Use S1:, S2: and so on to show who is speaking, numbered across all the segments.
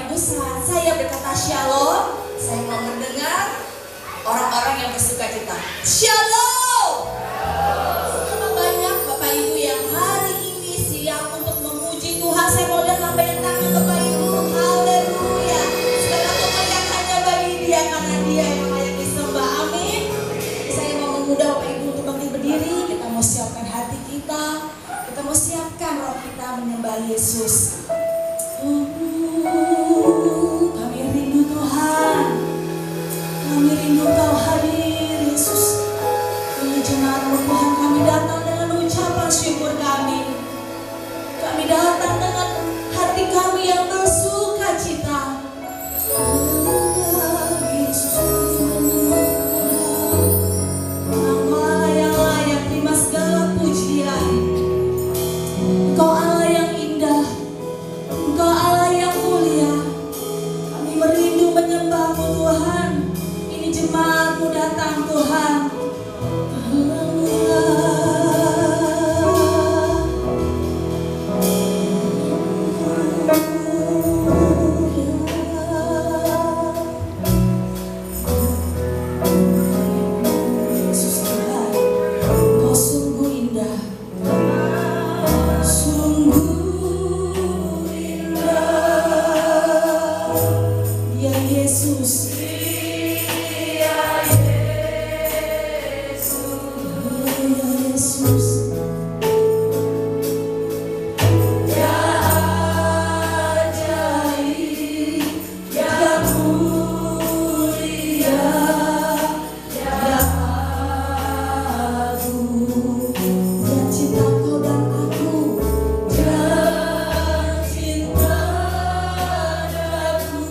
S1: Bapak Ibu, saat saya berkata shalom, saya mau mendengar orang-orang yang bersuka cita. Shalom. Karena banyak Bapak Ibu yang hari ini siap untuk memuji Tuhan. Saya mau lihat lambaian tangan Bapak Ibu. Haleluya. Segala kemuliaan hanya bagi Dia, karena Dia yang layak disembah. Amin. Saya mau mengundang Bapak Ibu untuk bangkit berdiri. Kita mau siapkan hati kita. Kita mau siapkan roh kita menyembah Yesus. Kami rindu Tuhan. Kami rindu Kau hadir Yesus. Ini jemaat-Mu Tuhan, kami datang dengan ucapan syukur kami. Kami datang dengan hati kami yang bersuka cita. Yesus, Engkau Allah yang layak terima segala pujian. Engkau Allah yang indah. Engkau Allah yang mulia. Kami merindu menyembah-Mu Tuhan. Ini jemaat-Mu datang Tuhan. Yesus Tuhan, Engkau sungguh indah. Sungguh ya Yesus, ya Yesus, ya ajaib, ya mulia, ya agung, ya cinta Kau dan aku, ya cinta dan aku.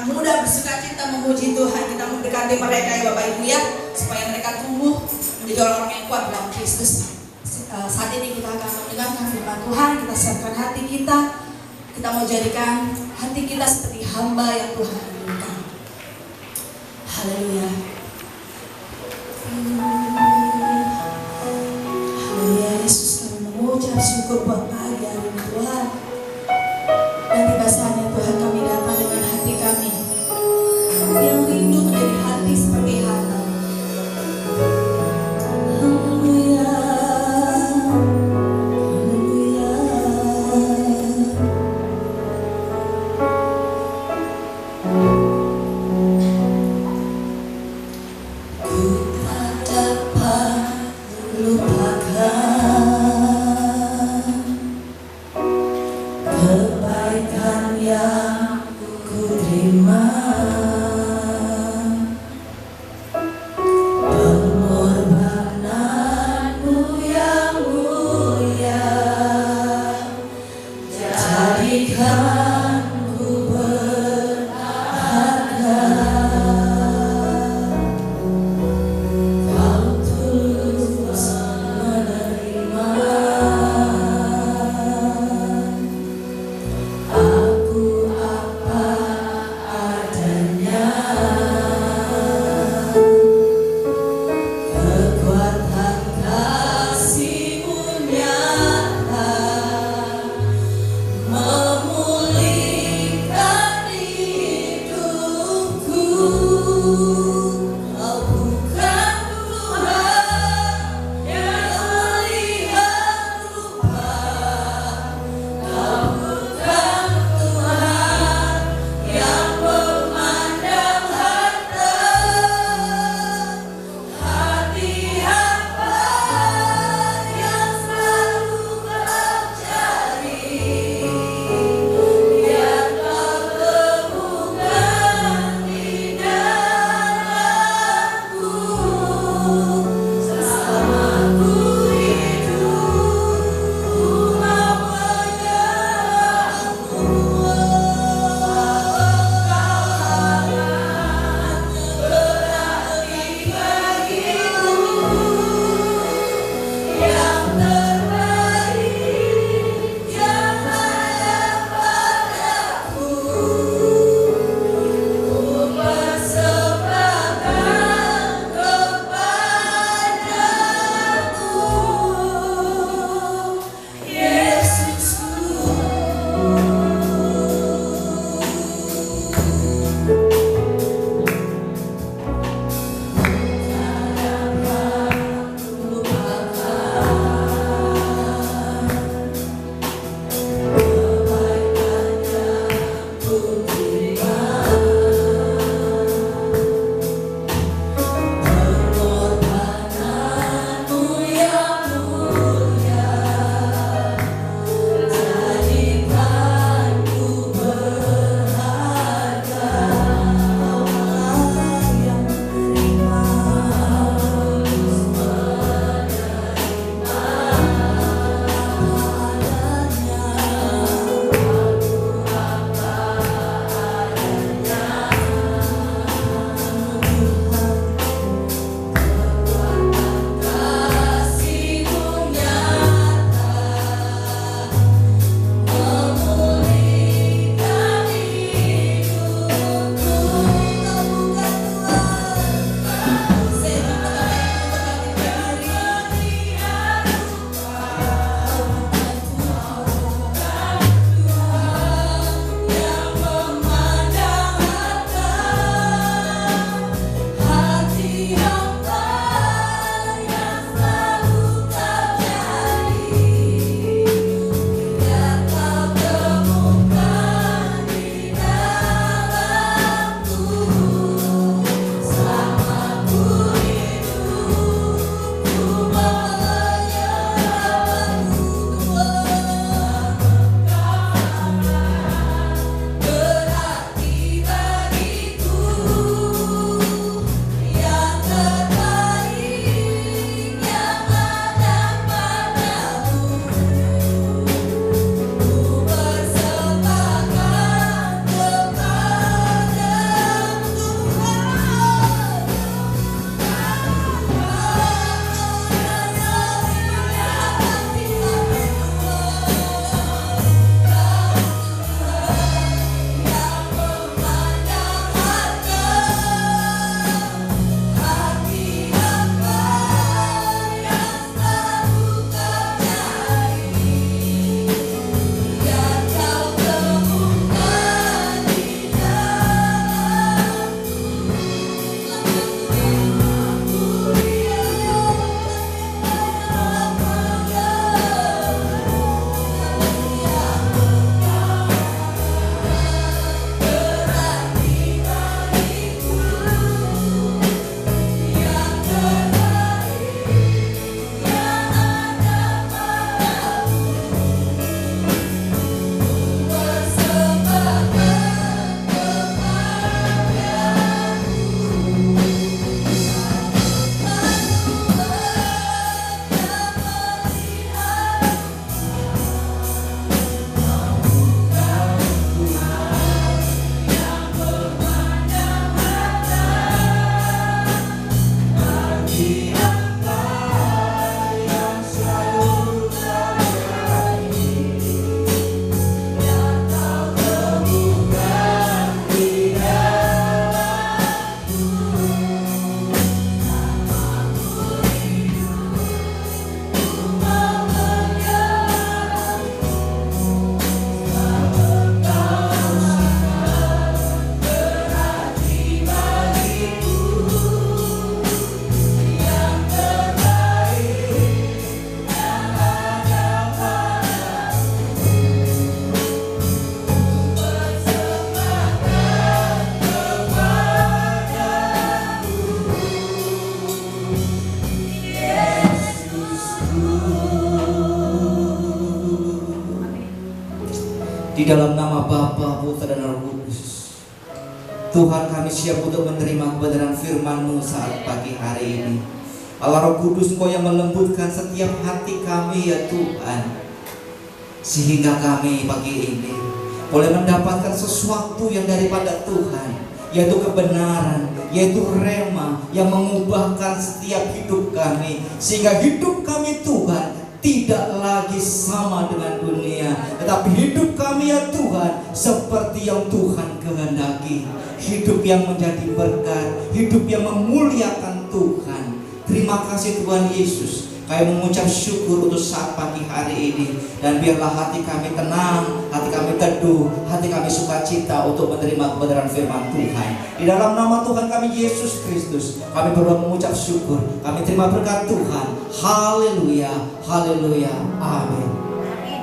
S1: mudah bersuka cita memuji Tuhan. Kita mendekati mereka ya Bapak Ibu ya, supaya mereka tumbuh menjadi orang-orang yang kuat dalam Kristus. Saat ini kita akan mendengarkan firman Tuhan. Kita siapkan hati kita. Kita mau jadikan hati kita seperti hamba yang Tuhan inginkan. Haleluya. Haleluya. Yesus, kami mengucap syukur buat pagi hari ini Tuhan. Dan tiba saatnya Tuhan kami datang dengan hati kami yang rindu menjadi hati seperti Hana. Haleluya. Kebaikan yang ku terima, pengorbananmu yang mulia, jadikan ku berharga. Kau tulus menerima aku apa adanya. Kekuatan kasih-Mu nyata memulihkan
S2: dalam nama Bapa, Putra dan Roh Kudus. Tuhan, kami siap untuk menerima kebenaran firman-Mu saat pagi hari ini. Allah Roh Kudus, Engkau yang melembutkan setiap hati kami ya Tuhan, sehingga kami pagi ini boleh mendapatkan sesuatu yang daripada Tuhan, yaitu kebenaran, yaitu rema yang mengubahkan setiap hidup kami, sehingga hidup kami Tuhan tidak lagi sama dengan dunia, tetapi hidup kami ya Tuhan seperti yang Tuhan kehendaki. Hidup yang menjadi berkat, hidup yang memuliakan Tuhan. Terima kasih Tuhan Yesus. Kami mengucap syukur untuk saat pagi hari ini. Dan biarlah hati kami tenang, hati kami teduh, hati kami sukacita untuk menerima kebenaran firman Tuhan. Di dalam nama Tuhan kami Yesus Kristus, kami berdoa mengucap syukur. Kami terima berkat Tuhan. Haleluya, haleluya, amin.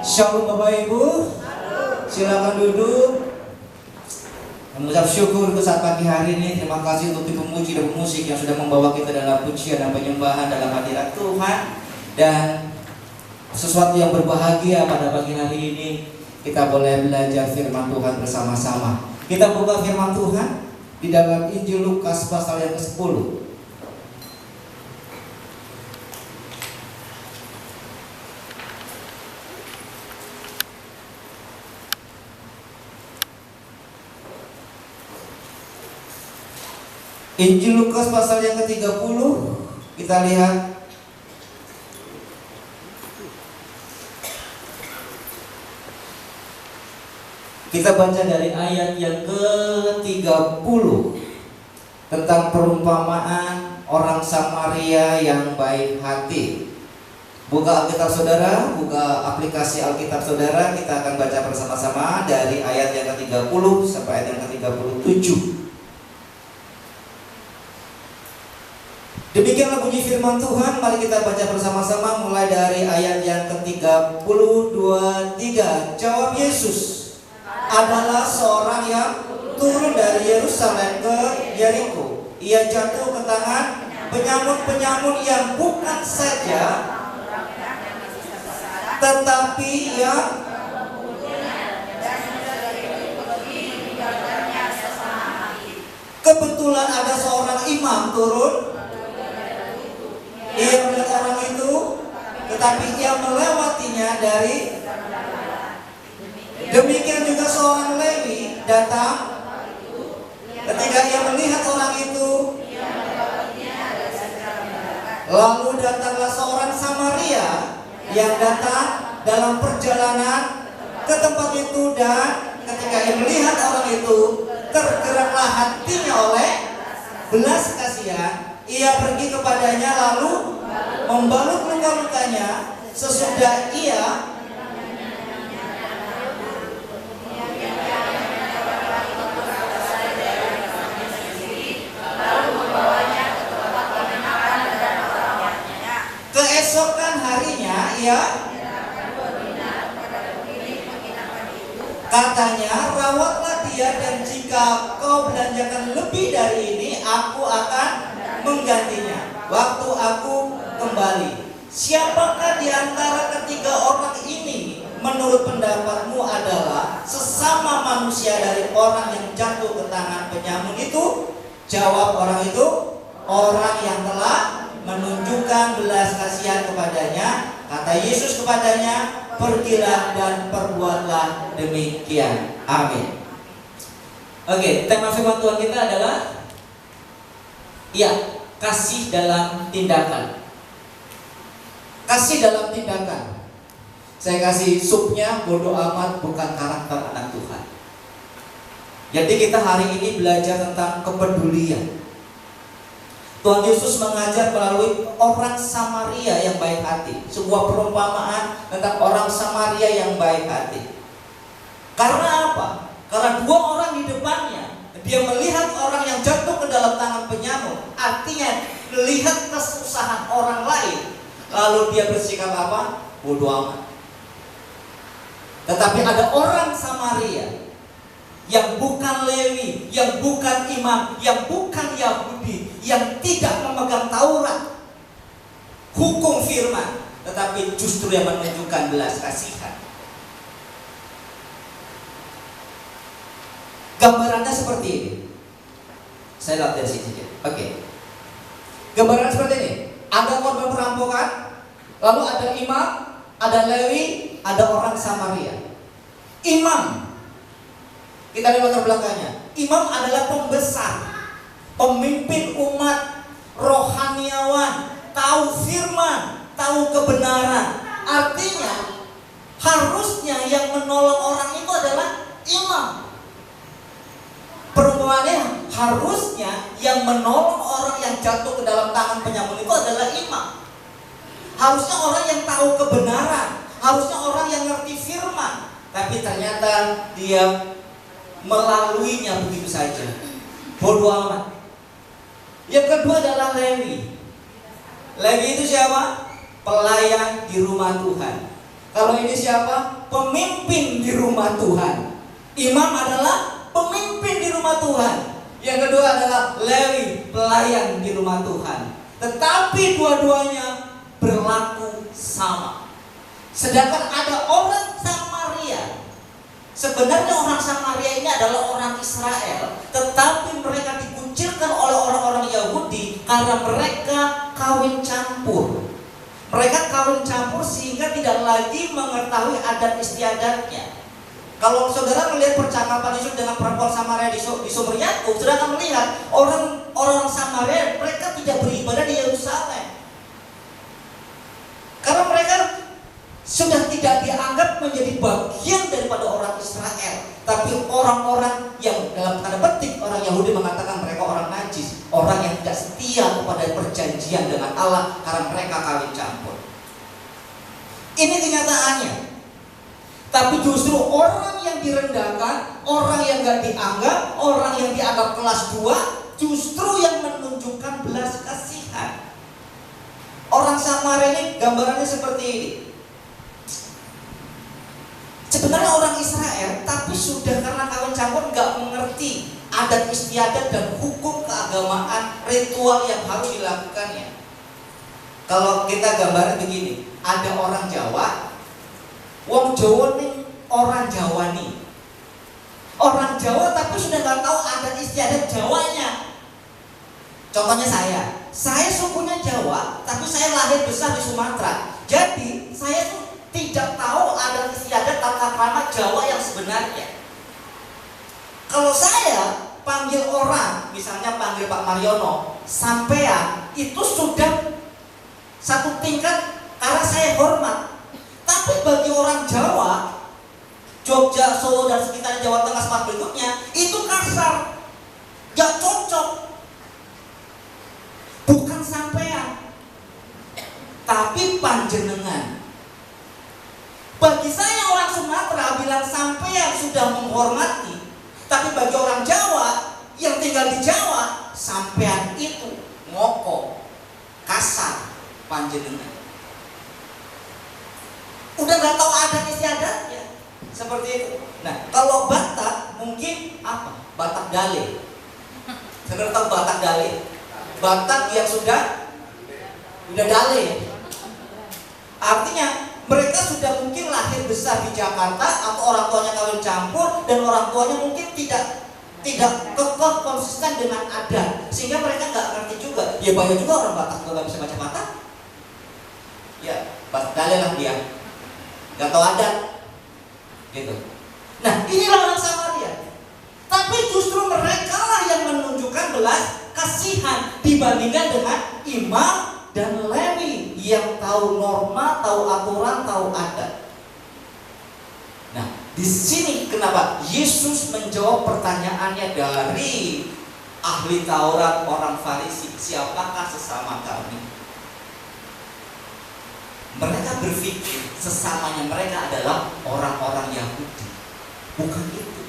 S2: Shalom Bapak Ibu. Silakan duduk. Mengucap syukur untuk saat pagi hari ini. Terima kasih untuk tim pemuji dan pemusik yang sudah membawa kita dalam pujian dan penyembahan dalam hadirat Tuhan. Dan sesuatu yang berbahagia pada pagi hari ini, kita boleh belajar firman Tuhan bersama-sama. Kita buka firman Tuhan di dalam Injil Lukas pasal yang ke-10. Injil Lukas pasal yang ke-30, kita lihat kita baca dari ayat yang ke-30 tentang perumpamaan orang Samaria yang baik hati. Buka Alkitab saudara, buka aplikasi Alkitab saudara, kita akan baca bersama-sama dari ayat yang ke-30 sampai ayat yang ke-37. Demikianlah bunyi firman Tuhan. Mari kita baca bersama-sama mulai dari ayat yang ke-32. Jawab Yesus, adalah seorang yang turun dari Yerusalem ke Yeriko. Ia jatuh ke tangan penyamun-penyamun yang bukan saja, tetapi yang kebetulan ada seorang imam turun. Ia melihat orang itu, tetapi ia melewatinya dari. Demikian juga seorang Lewi datang. Ketika ia melihat orang itu, lalu datanglah seorang Samaria yang datang dalam perjalanan ke tempat itu, dan ketika ia melihat orang itu, tergeraklah hatinya oleh belas kasihan. Ia pergi kepadanya lalu membalut luka-lukanya. Sesudah ia keesokan harinya ia katanya, rawatlah dia, dan jika kau belanjakan lebih dari ini, aku akan menggantinya waktu aku kembali. Siapakah di antara ketiga orang ini menurut pendapatmu adalah sesama manusia dari orang yang jatuh ke tangan penyamun itu? Jawab orang itu, orang yang telah menunjukkan belas kasihan kepadanya. Kata Yesus kepadanya, pergilah dan perbuatlah demikian. Amin. Oke, tema firman Tuhan kita adalah kasih dalam tindakan. Kasih dalam tindakan. Saya kasih subnya, bodoh amat bukan karakter anak Tuhan. Jadi kita hari ini belajar tentang kepedulian. Tuhan Yesus mengajar melalui orang Samaria yang baik hati. Sebuah perumpamaan tentang orang Samaria yang baik hati. Karena apa? Karena dua orang di depannya, dia melihat orang yang jatuh ke dalam tangan penyamun. Artinya melihat kesusahan orang lain, lalu dia bersikap apa? Bodoh amat. Tetapi ada orang Samaria yang bukan Lewi, yang bukan imam, yang bukan Yahudi, yang tidak memegang Taurat, hukum firman, tetapi justru yang menunjukkan belas kasihan. Gambarannya seperti ini. Saya lihat dari sini. Oke. Gambaran seperti ini. Ada korban perampokan, lalu ada imam, ada Lewi, ada orang Samaria. Imam, kita lihat latar belakangnya. Imam adalah pembesar, pemimpin umat, rohaniawan, tahu firman, tahu kebenaran. Artinya harusnya yang menolong orang itu adalah imam. Perumpamannya, harusnya yang menolong orang yang jatuh ke dalam tangan penyamun itu adalah imam. Harusnya orang yang tahu kebenaran, harusnya orang yang ngerti firman. Tapi ternyata dia melaluinya begitu saja. Bodoh amat. Yang kedua adalah Lewi. Lewi itu siapa? Pelayan di rumah Tuhan. Kalau ini siapa? Pemimpin di rumah Tuhan. Imam adalah pemimpin di rumah Tuhan. Yang kedua adalah Lewi, pelayan di rumah Tuhan. Tetapi dua-duanya berlaku sama. Sedangkan ada orang Samaria. Sebenarnya orang Samaria ini adalah orang Israel, tetapi mereka dikucilkan oleh orang-orang Yahudi karena mereka kawin campur. Mereka kawin campur sehingga tidak lagi mengetahui adat istiadatnya. Kalau saudara melihat percakapan Yesus dengan perempuan Samaria di sumber Yakub, saudara akan melihat orang Samaria mereka tidak beribadah di Yerusalem. Karena mereka sudah tidak dianggap menjadi bagian daripada orang Israel, tapi orang-orang yang dalam tanda petik orang Yahudi mengatakan mereka orang najis, orang yang tidak setia kepada perjanjian dengan Allah karena mereka kawin campur. Ini kenyataannya. Tapi justru orang yang direndahkan, orang yang gak dianggap, orang yang dianggap kelas 2, justru yang menunjukkan belas kasihan. Orang Samaria ini gambarannya seperti ini. Sebenarnya orang Israel, tapi sudah karena kawin campur gak mengerti adat istiadat dan hukum keagamaan, ritual yang harus dilakukannya. Kalau kita gambarnya begini, ada orang Jawa, wong Jawa nih, orang Jawa nih. Orang Jawa tapi sudah gak tahu adat istiadat Jawanya. Contohnya saya sukunya Jawa, tapi saya lahir besar di Sumatera. Jadi saya tuh tidak tahu adat istiadat tata krama Jawa yang sebenarnya. Kalau saya panggil orang, misalnya panggil Pak Mariono, sampean, itu sudah satu tingkat karena saya hormat. Tapi bagi orang Jawa, Jogja, Solo, dan sekitar Jawa Tengah sempat berikutnya, itu kasar, gak cocok. Bukan sampean, tapi panjenengan. Bagi saya orang Sumatera bilang sampean sudah menghormati, tapi bagi orang Jawa yang tinggal di Jawa, sampean itu ngoko, kasar, panjenengan. Udah gak tahu adat istiadatnya. Seperti itu. Nah, kalau Batak mungkin apa? Batak Dale. Saudara tahu Batak Dale? Batak yang sudah Dale. Artinya mereka sudah mungkin lahir besar di Jakarta, atau orang tuanya kawin campur, dan orang tuanya mungkin tidak kekeh konsisten dengan adat, sehingga mereka nggak ngerti juga. Ya banyak juga orang Batak nggak bisa baca Batak. Ya Batak Dale lah dia. Gak tahu adat gitu. Nah, inilah orang Samaria. Tapi justru mereka lah yang menunjukkan belas kasihan dibandingkan dengan imam dan Lewi yang tahu norma, tahu aturan, tahu adat. Nah, di sini kenapa Yesus menjawab pertanyaannya dari ahli Taurat, orang Farisi, siapakah sesama kami? Mereka berpikir sesamanya mereka adalah orang-orang Yahudi. Bukan itu.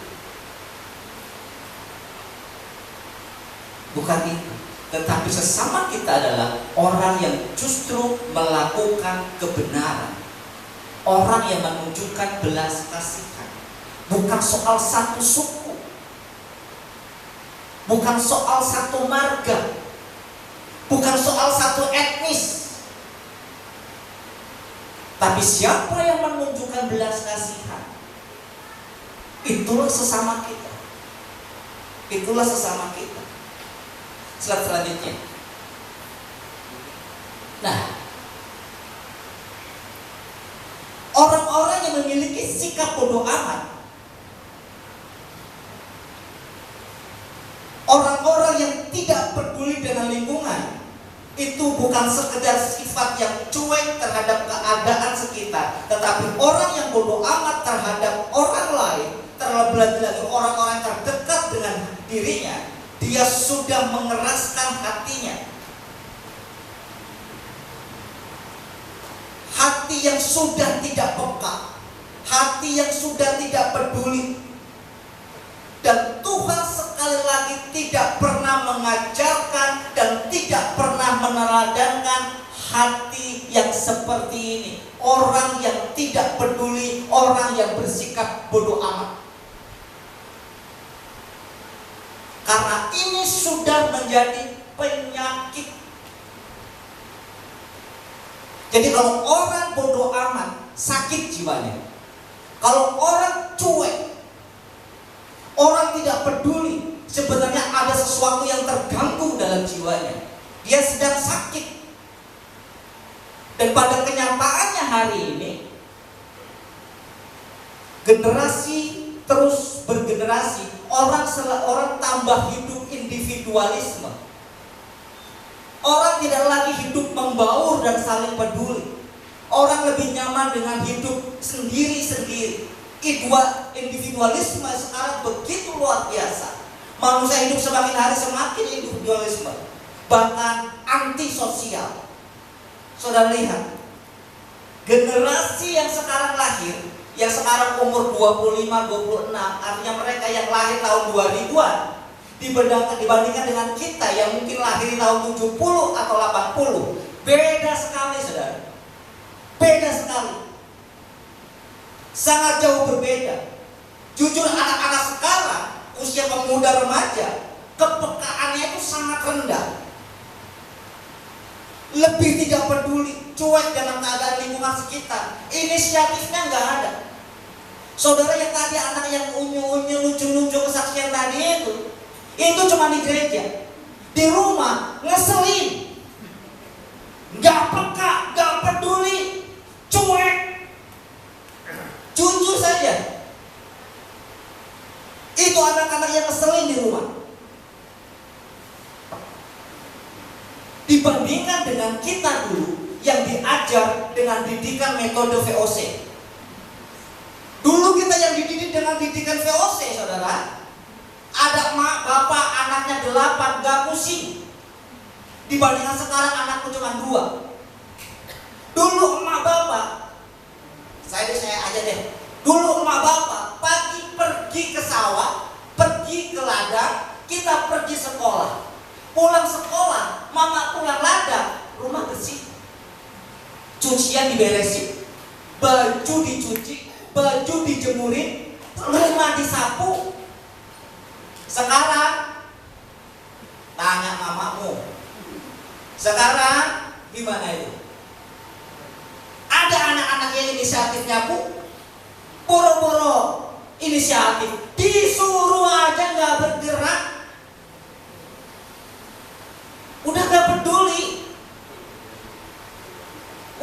S2: Bukan itu. Tetapi sesama kita adalah orang yang justru melakukan kebenaran. Orang yang menunjukkan belas kasihan. Bukan soal satu suku. Bukan soal satu marga. Bukan soal satu etnis. Tapi siapa yang menunjukkan belas kasihan, itulah sesama kita. Itulah sesama kita. Slide selanjutnya. Nah, orang-orang yang memiliki sikap bodoh amat, orang-orang yang tidak peduli dengan lingkungan, itu bukan sekedar sifat yang cuek terhadap keadaan sekitar, tetapi orang yang bodoh amat terhadap orang lain, terlebih lagi orang-orang terdekat dengan dirinya, dia sudah mengeraskan hatinya. Hati yang sudah tidak peka, hati yang sudah tidak peduli. Dan Tuhan sekali lagi tidak pernah mengajarkan dan tidak pernah meneladankan hati yang seperti ini. Orang yang tidak peduli, orang yang bersikap bodoh amat. Karena ini sudah menjadi penyakit. Jadi kalau orang bodoh amat, sakit jiwanya. Kalau orang cuek, orang tidak peduli, sebenarnya ada sesuatu yang terganggu dalam jiwanya. Dia sedang sakit. Dan pada kenyataannya hari ini, generasi terus bergenerasi, orang tambah hidup individualisme. Orang tidak lagi hidup membaur dan saling peduli. Orang lebih nyaman dengan hidup sendiri-sendiri. Individualisme sekarang begitu luar biasa. Manusia hidup semakin hari semakin individualisme, bahkan antisosial. Saudara lihat, generasi yang sekarang lahir, yang sekarang umur 25-26, artinya mereka yang lahir tahun 2000-an, dibandingkan dengan kita yang mungkin lahir di tahun 70 atau 80, beda sekali, saudara. Beda sekali. Sangat jauh berbeda. Jujur, anak-anak sekarang, usia pemuda remaja, kepekaannya itu sangat rendah. Lebih tidak peduli, cuek dalam keadaan lingkungan sekitar. Inisiatifnya nggak ada. Saudara, yang tadi anak yang unyu-unyu, lucu-lucu kesaksian tadi itu cuma di gereja. Di rumah ngeselin, nggak peka, nggak peduli, cuek. Jujur saja, itu anak-anak yang ngeselin di rumah. Dibandingkan dengan kita dulu yang diajar dengan didikan metode VOC. Dulu kita yang dididik dengan didikan VOC, saudara. Ada mak, bapak, anaknya 8, gak pusing. Dibandingkan sekarang anakku cuma 2. Dulu emak bapak, saya aja deh. Dulu emak bapak pagi pergi ke sawah, pergi ke ladang, kita pergi sekolah. Pulang sekolah, mama pulang ladang, rumah bersih. Cucian diberesin, baju dicuci, baju dijemurin, rumah disapu. Sekarang tanya mamamu, sekarang gimana itu? Ada anak-anak yang inisiatifnya boro-boro inisiatif, disuruh aja nggak bergerak, udah nggak peduli,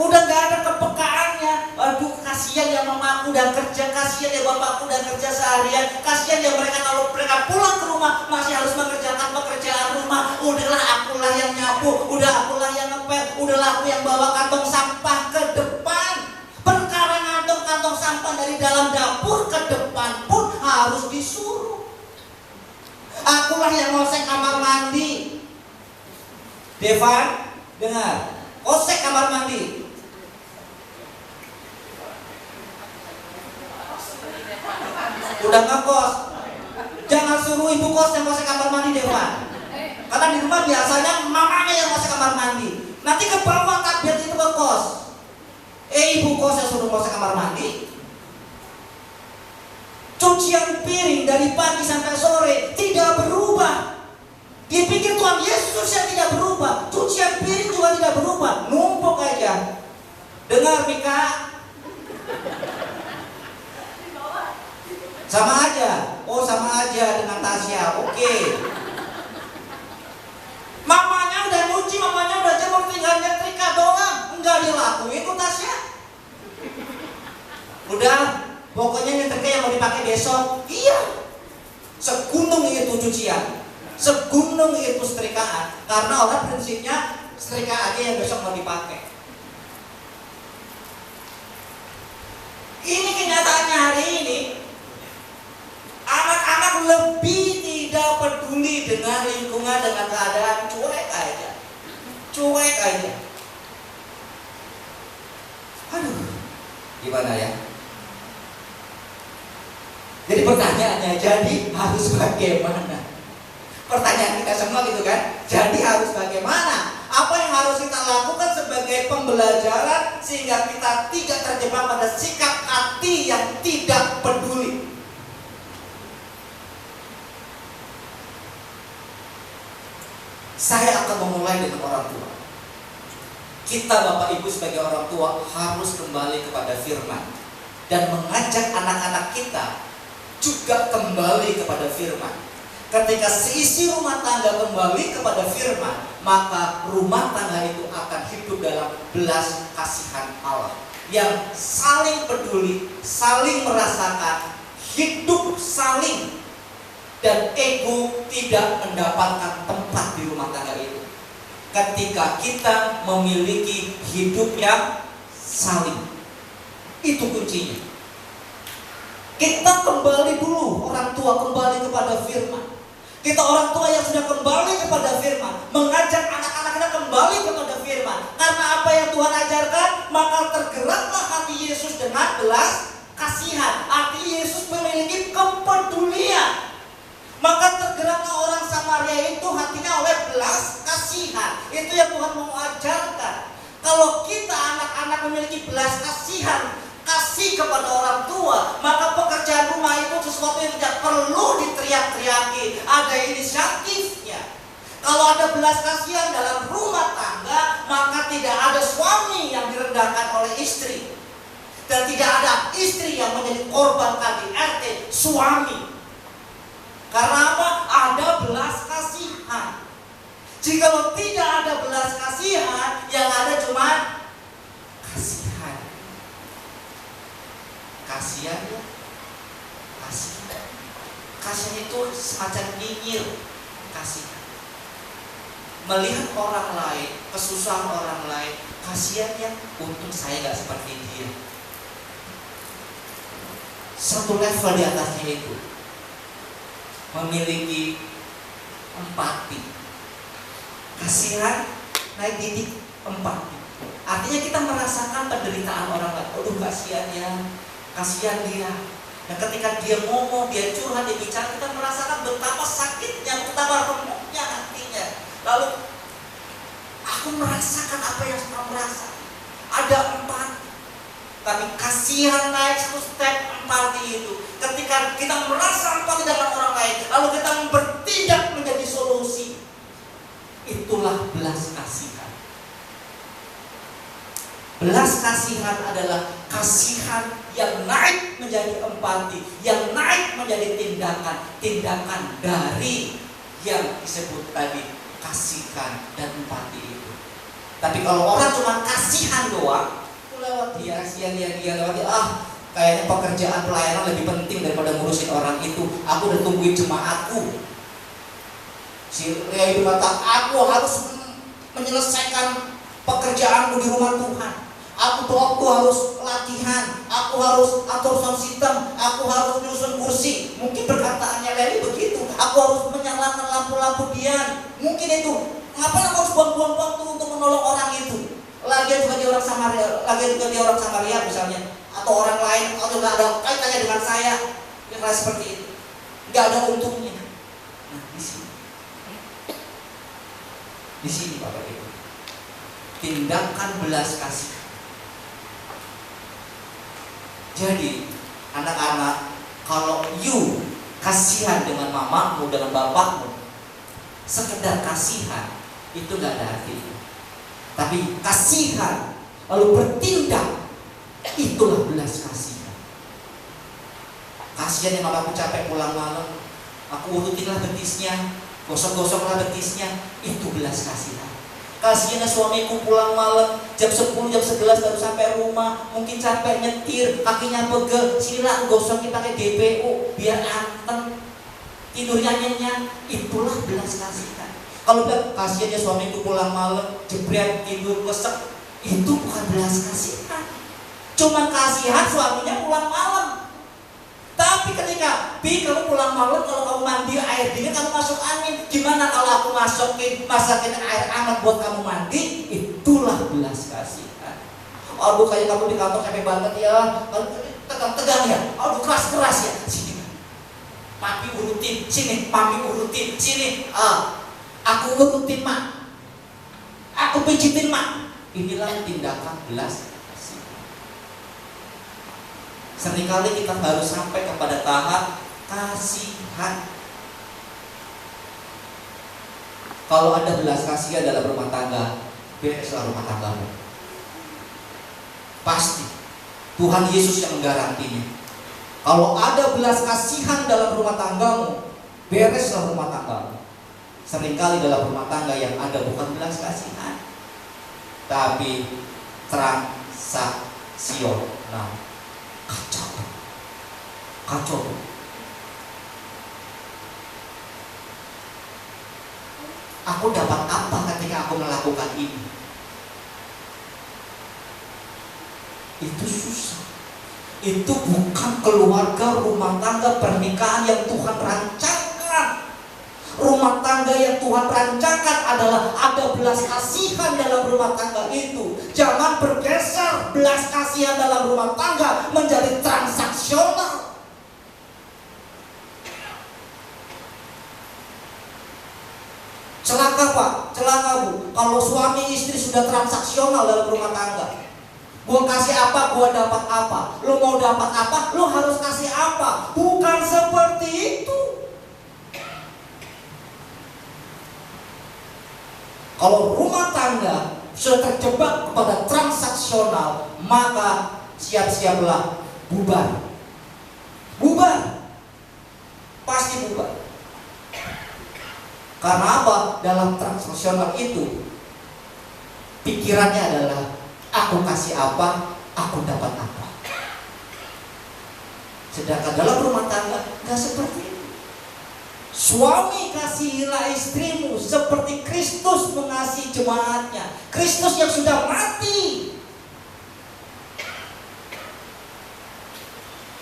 S2: udah nggak ada kepekaannya. Aduh, kasihan ya mamaku udah kerja, kasihan ya bapakku udah kerja seharian, kasihan ya mereka kalau mereka pulang ke rumah masih harus mengerjakan pekerjaan rumah. Udahlah akulah yang nyapu, udah akulah yang ngepel, udahlah aku yang bawa kantong sampah ke depan. Perkara ngantong kantong sampah dari dalam dapur ke depan pun harus disuruh. Akulah yang ngosek kamar mandi. Devan, dengar, ngosek kamar mandi. Udah ngekos, jangan suruh ibu kos yang ngosek kamar mandi, Devan. Karena di rumah biasanya mamanya yang ngosek kamar mandi. Nanti ke bawah tabiat itu ke kos. Ibu kos yang suruh ngosek kamar mandi. Cucian piring dari pagi sampai sore tidak berubah. Dipikir Tuhan Yesus yang tidak berubah, cucian piring juga tidak berubah, numpuk aja. Dengar Mika, sama aja. Oh sama aja dengan Tasya, oke. Mamanya udah nyuci, mamanya udah jemur, tinggal nyetrika doang. Enggak dilakuin tuh Tasya. Udah, pokoknya nyetrika yang mau dipakai besok. Iya. Segunung itu cucian, segunung itu setrikaan. Karena orang prinsipnya setrika aja yang besok mau dipakai. Ini kenyataannya hari ini. Anak-anak lebih tidak peduli dengan lingkungan, dengan keadaan, cuek aja. Cuek aja. Aduh, gimana ya? Jadi pertanyaannya, jadi harus bagaimana? Pertanyaan kita semua gitu kan? Jadi harus bagaimana? Apa yang harus kita lakukan sebagai pembelajaran sehingga kita tidak terjebak pada sikap hati yang tidak peduli? Saya akan memulai dengan orang tua. Kita Bapak Ibu sebagai orang tua harus kembali kepada firman dan mengajak anak-anak kita juga kembali kepada firman. Ketika seisi rumah tangga kembali kepada firman, maka rumah tangga itu akan hidup dalam belas kasihan Allah yang saling peduli, saling merasakan, hidup saling, dan ego tidak mendapatkan tempat di rumah tangga itu. Ketika kita memiliki hidup yang saling, itu kuncinya. Kita kembali dulu, orang tua kembali kepada firman. Kita orang tua yang sudah kembali kepada firman, mengajak anak-anak kita kembali kepada firman. Karena apa yang Tuhan ajarkan, maka tergeraklah hati Yesus dengan belas kasihan. Arti Yesus memiliki kepedulian. Maka tergeraklah orang Samaria itu hatinya oleh belas kasihan. Itu yang Tuhan mau ajarkan. Kalau kita anak-anak memiliki belas kasihan, kasih kepada orang tua, maka pekerjaan rumah itu sesuatu yang tidak perlu diteriak-teriaki. Ada inisiatifnya. Kalau ada belas kasihan dalam rumah tangga, maka tidak ada suami yang direndahkan oleh istri. Dan tidak ada istri yang menjadi korban KDRT suami. Karena apa? Ada belas kasihan. Jika tidak ada belas kasihan, yang ada cuma kasihan. Kasihan ya? Kasihan. Kasihan itu semacam nyinyir. Kasihan. Melihat orang lain, kesusahan orang lain, kasihan ya, untung saya gak seperti dia. Satu level di atasnya itu memiliki empati. Kasihan naik titik empati. Artinya kita merasakan penderitaan orang lain. Aduh kasihan ya, kasihan dia. Dan ketika dia ngomong, dia curhat, dia bicara, kita merasakan betapa sakitnya, betapa remuknya hatinya. Lalu aku merasakan apa yang kamu merasa. Ada empati. Tapi kasihan naik satu step empati itu. Ketika kita merasa empati dengan orang lain, lalu kita bertindak menjadi solusi. Itulah belas kasihan. Belas kasihan adalah kasihan yang naik menjadi empati, yang naik menjadi tindakan dari yang disebut tadi kasihan dan empati itu. Tapi kalau orang cuma kasihan doang, lewat dia, kasihan dia lewat dia, kayaknya pekerjaan pelayanan lebih penting daripada ngurusin orang itu. Aku udah tungguin jemaatku. Si Ria itu kata, aku harus menyelesaikan pekerjaanku di rumah Tuhan. Aku harus latihan, aku harus atur sound system, aku harus nyusun kursi. Mungkin perkataannya Leli begitu. Aku harus menyalakan lampu-lampu dian. Mungkin itu. Ngapain aku harus buang-buang waktu untuk menolong orang itu? Lagian juga dia orang Samaria, misalnya, atau orang lain, atau nggak ada kaitannya dengan saya, yang kayak seperti itu, nggak ada untungnya. Nah di sini Bapak Ibu, tindakan belas kasih. Jadi anak-anak, kalau you kasihan dengan mamamu, dengan bapakmu, sekedar kasihan itu nggak ada artinya. Tapi kasihan lalu bertindak, itulah belas kasihan. Kasihan yang mamaku capek pulang malam, Aku urutinlah betisnya, gosok-gosoklah betisnya. Itu belas kasihan. Kasihannya suamiku pulang malam jam 10, jam 11 baru sampai rumah, mungkin capek nyetir, kakinya pegel. Sinilah gosokin pakai GPU biar anteng, tidurnya nyenyak. Itulah belas kasihan. Kalau bilang kasihannya suamiku pulang malam, jebret tidur kesek, itu bukan belas kasihan. Cuma kasihan suaminya pulang malam. Tapi ketika kamu pulang malam, kalau kamu mandi air dingin, kamu masuk angin. Gimana kalau aku masakin air hangat buat kamu mandi? Itulah belas kasihan. Aduh, kayak kamu di kantor capek banget ya, tegang-tegang ya, aduh keras-keras ya. Sini, papi urutin, sini, papi urutin, sini. Aku urutin mak, aku pijitin mak. Inilah tindakan belas kasihan. Seringkali kita harus sampai kepada tahap kasihan. Kalau ada belas kasihan dalam rumah tangga, bereslah rumah tanggamu. Pasti Tuhan Yesus yang menggarantinya. Kalau ada belas kasihan dalam rumah tanggamu, bereslah rumah tanggamu. Seringkali dalam rumah tangga yang ada bukan belas kasihan, tapi transaksional. Kacau. Aku dapat apa ketika aku melakukan ini? Itu susah. Itu bukan keluarga, rumah tangga, pernikahan yang Tuhan rancangkan. Rumah tangga yang Tuhan rancangkan adalah ada belas kasihan dalam rumah tangga itu. Jangan bergeser belas kasihan dalam rumah tangga menjadi transaksional. Celaka Pak, celaka Bu. Kalau suami istri sudah transaksional dalam rumah tangga, gua kasih apa, gua dapat apa. Lu mau dapat apa, lu harus kasih apa. Bukan seperti itu. Kalau rumah tangga sudah terjebak kepada transaksional, maka siap-siaplah bubar. Bubar. Pasti bubar. Karena apa? Dalam transaksional itu pikirannya adalah aku kasih apa, aku dapat apa. Sedangkan dalam rumah tangga gak seperti itu. Suami kasihilah istrimu seperti Kristus mengasihi jemaatnya. Kristus yang sudah mati.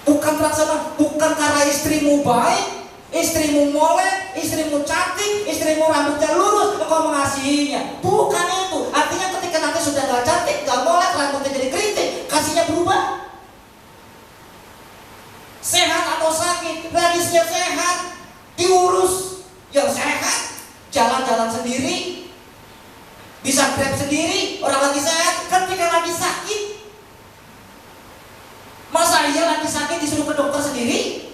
S2: Bukan transaksional, bukan karena istrimu baik, istrimu molek, istrimu cantik, istrimu rambutnya lurus, engkau mengasihinya. Bukan itu. Artinya ketika nanti sudah gak cantik, gak molek, rambutnya jadi keriting, kasihnya berubah. Sehat atau sakit, lagi siap sehat, diurus. Yang sehat, jalan-jalan sendiri, bisa grab sendiri. Orang lagi sehat, ketika lagi sakit, masa iya lagi sakit disuruh ke dokter sendiri?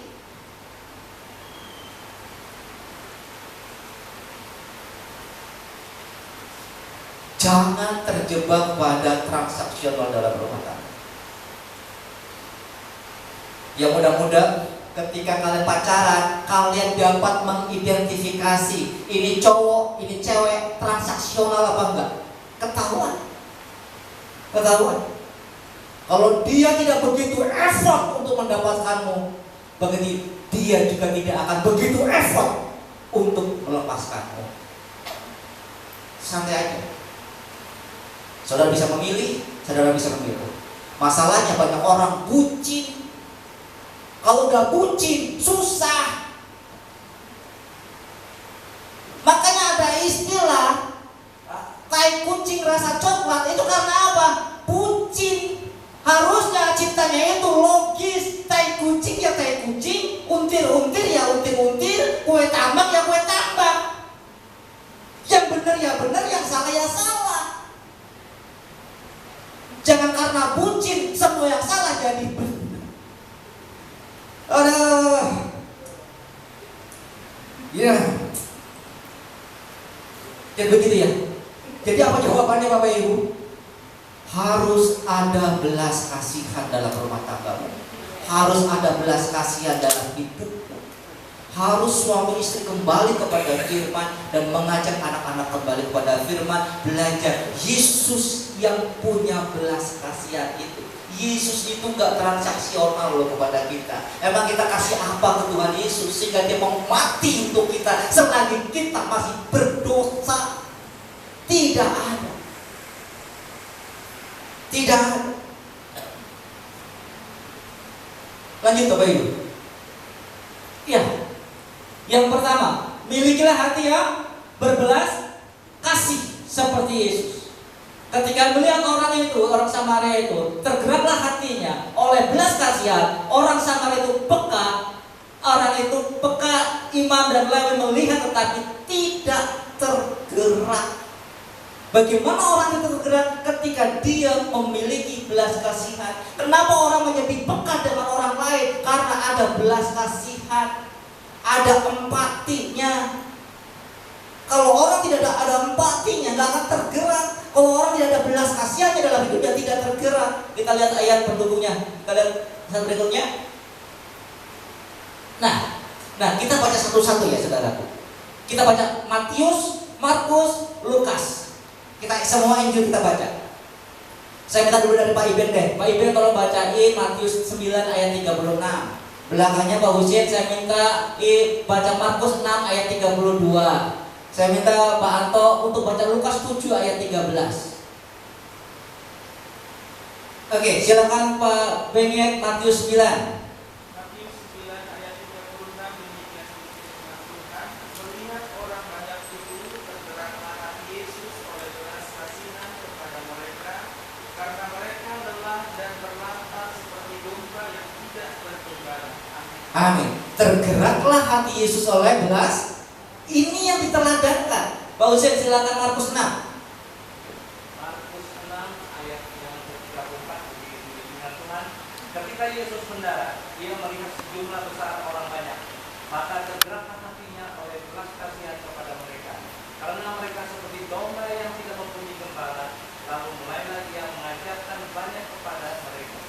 S2: Jangan terjebak pada transaksional dalam rumah tangga. Ya mudah-mudahan ketika kalian pacaran, kalian dapat mengidentifikasi ini cowok, ini cewek transaksional apa enggak. Ketahuan. Kalau dia tidak begitu effort untuk mendapatkanmu, begitu dia juga tidak akan begitu effort untuk melepaskanmu. Santai aja. Saudara bisa memilih, saudara bisa memilih. Masalahnya banyak orang bucin. Kalau udah bucin, susah. Makanya ada istilah tai kucing rasa coklat. Itu karena apa? Bucin. Harusnya ciptanya itu logis. Tai kucing ya tai kucing, untir-untir ya untir-untir, kue tambak ya kue tambak. Yang benar ya benar, yang salah ya salah. Jangan karena bucin semua yang salah jadi benar. Ya. Jadi begitu ya. Jadi apa jawabannya Bapak Ibu? Harus ada belas kasihan dalam rumah tanggamu. Harus ada belas kasihan dalam hidupmu. Harus suami istri kembali kepada firman dan mengajak anak-anak kembali kepada firman, belajar Yesus yang punya belas kasihan itu. Yesus itu gak transaksional loh kepada kita. Emang kita kasih apa ke Tuhan Yesus sehingga dia mau mati untuk kita selagi kita masih berdosa? Tidak ada. Tidak ada. Lanjut Bapak Ibu. Ya. Yang pertama, milikilah hati yang berbelas kasih seperti Yesus. Ketika melihat orang Samaria itu, tergeraklah hatinya oleh belas kasihan. Orang Samaria itu peka, Imam dan Lewi melihat tetapi tidak tergerak. Bagaimana orang itu tergerak ketika dia memiliki belas kasihan? Kenapa orang menjadi peka dengan orang lain? Karena ada belas kasihan, ada empatinya. Kalau orang tidak ada empatinya, nggak akan tergerak. Kalau orang tidak ada belas kasihannya dalam hidupnya, tidak tergerak. Kita lihat ayat pendukungnya. Kita lihat ayat berikutnya. Nah, kita baca satu-satu ya saudaraku. Kita baca Matius, Markus, Lukas. Kita semua Injil kita baca. Saya minta dulu dari Pak Iben deh. Pak Iben tolong bacain Matius 9 ayat 36. Belakangnya Pak Husin saya minta baca Markus 6 ayat 32. Saya minta Pak Anto untuk baca Lukas 7 ayat 13. Oke, silakan Pak Benget Matius 9.
S3: Matius 9 ayat 36 demikian mengatakan, melihat orang banyak itu tergeraklah hati Yesus oleh belas kasihan kepada mereka, karena mereka lelah dan berlantar seperti domba yang tidak bergembala.
S2: Amin. Tergeraklah hati Yesus oleh belas. Ini yang diteladankan. Pak Husin silakan Markus 6.
S3: Markus 6 ayat yang ke-34 dengan Tuhan. Ketika Yesus mendarat, ia melihat sejumlah besar orang banyak, maka tergeraklah hatinya oleh belas kasihan kepada mereka, karena mereka seperti domba yang tidak mempunyai gembala. Lalu mulailah ia mengajarkan banyak kepada mereka.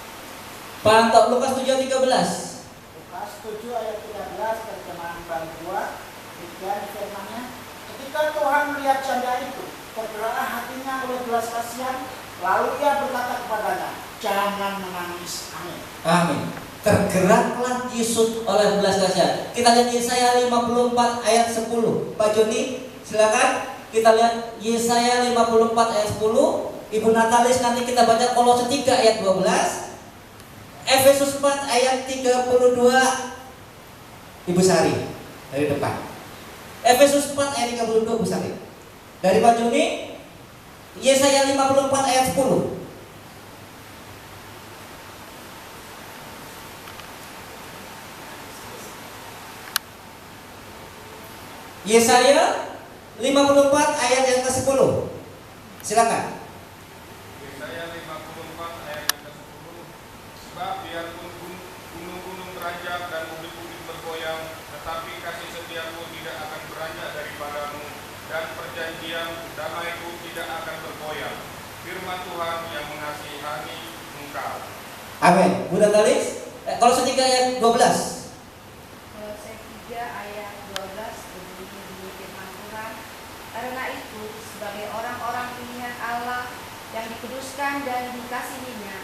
S2: Pak Anto Lukas 7 ayat 13.
S4: Lukas 7 ayat 13 terjemahan Baru 2. Demikian firman-Nya, ketika Tuhan melihat janda itu, tergeraklah hatinya oleh belas kasihan, lalu ia berkata kepadanya, jangan menangis. Amin.
S2: Amin. Tergeraklah Yesus oleh belas kasihan. Kita lihat Yesaya 54 ayat 10. Pak Joni, silakan. Kita lihat Yesaya 54 ayat 10. Ibu Natalis nanti kita baca Kolose 3 ayat 12. Efesus 4 ayat 32. Ibu Sari dari depan. Efesus 4 ayat 32 Bu Sari. Dari Pak Joni, Yesaya 54 ayat 10. Yesaya 54 ayat yang ke-10. Silakan.
S5: Yesaya 54 ayat yang ke-10. Sebab biarpun gunung-gunung beranjak dan bukit-bukit bergoyang, tetapi kasih setiaku tidak akan beranjak daripadamu, dan perjanjian damaiku tidak akan bergoyang. Firman Tuhan yang mengasihani engkau.
S2: Amin. Bu Natalis, kalau 3 ayat 12.
S6: Kolose 3 ayat 12 berbunyi firman Tuhan, karena itu sebagai orang-orang pilihan Allah yang dikuduskan dan dikasihinya,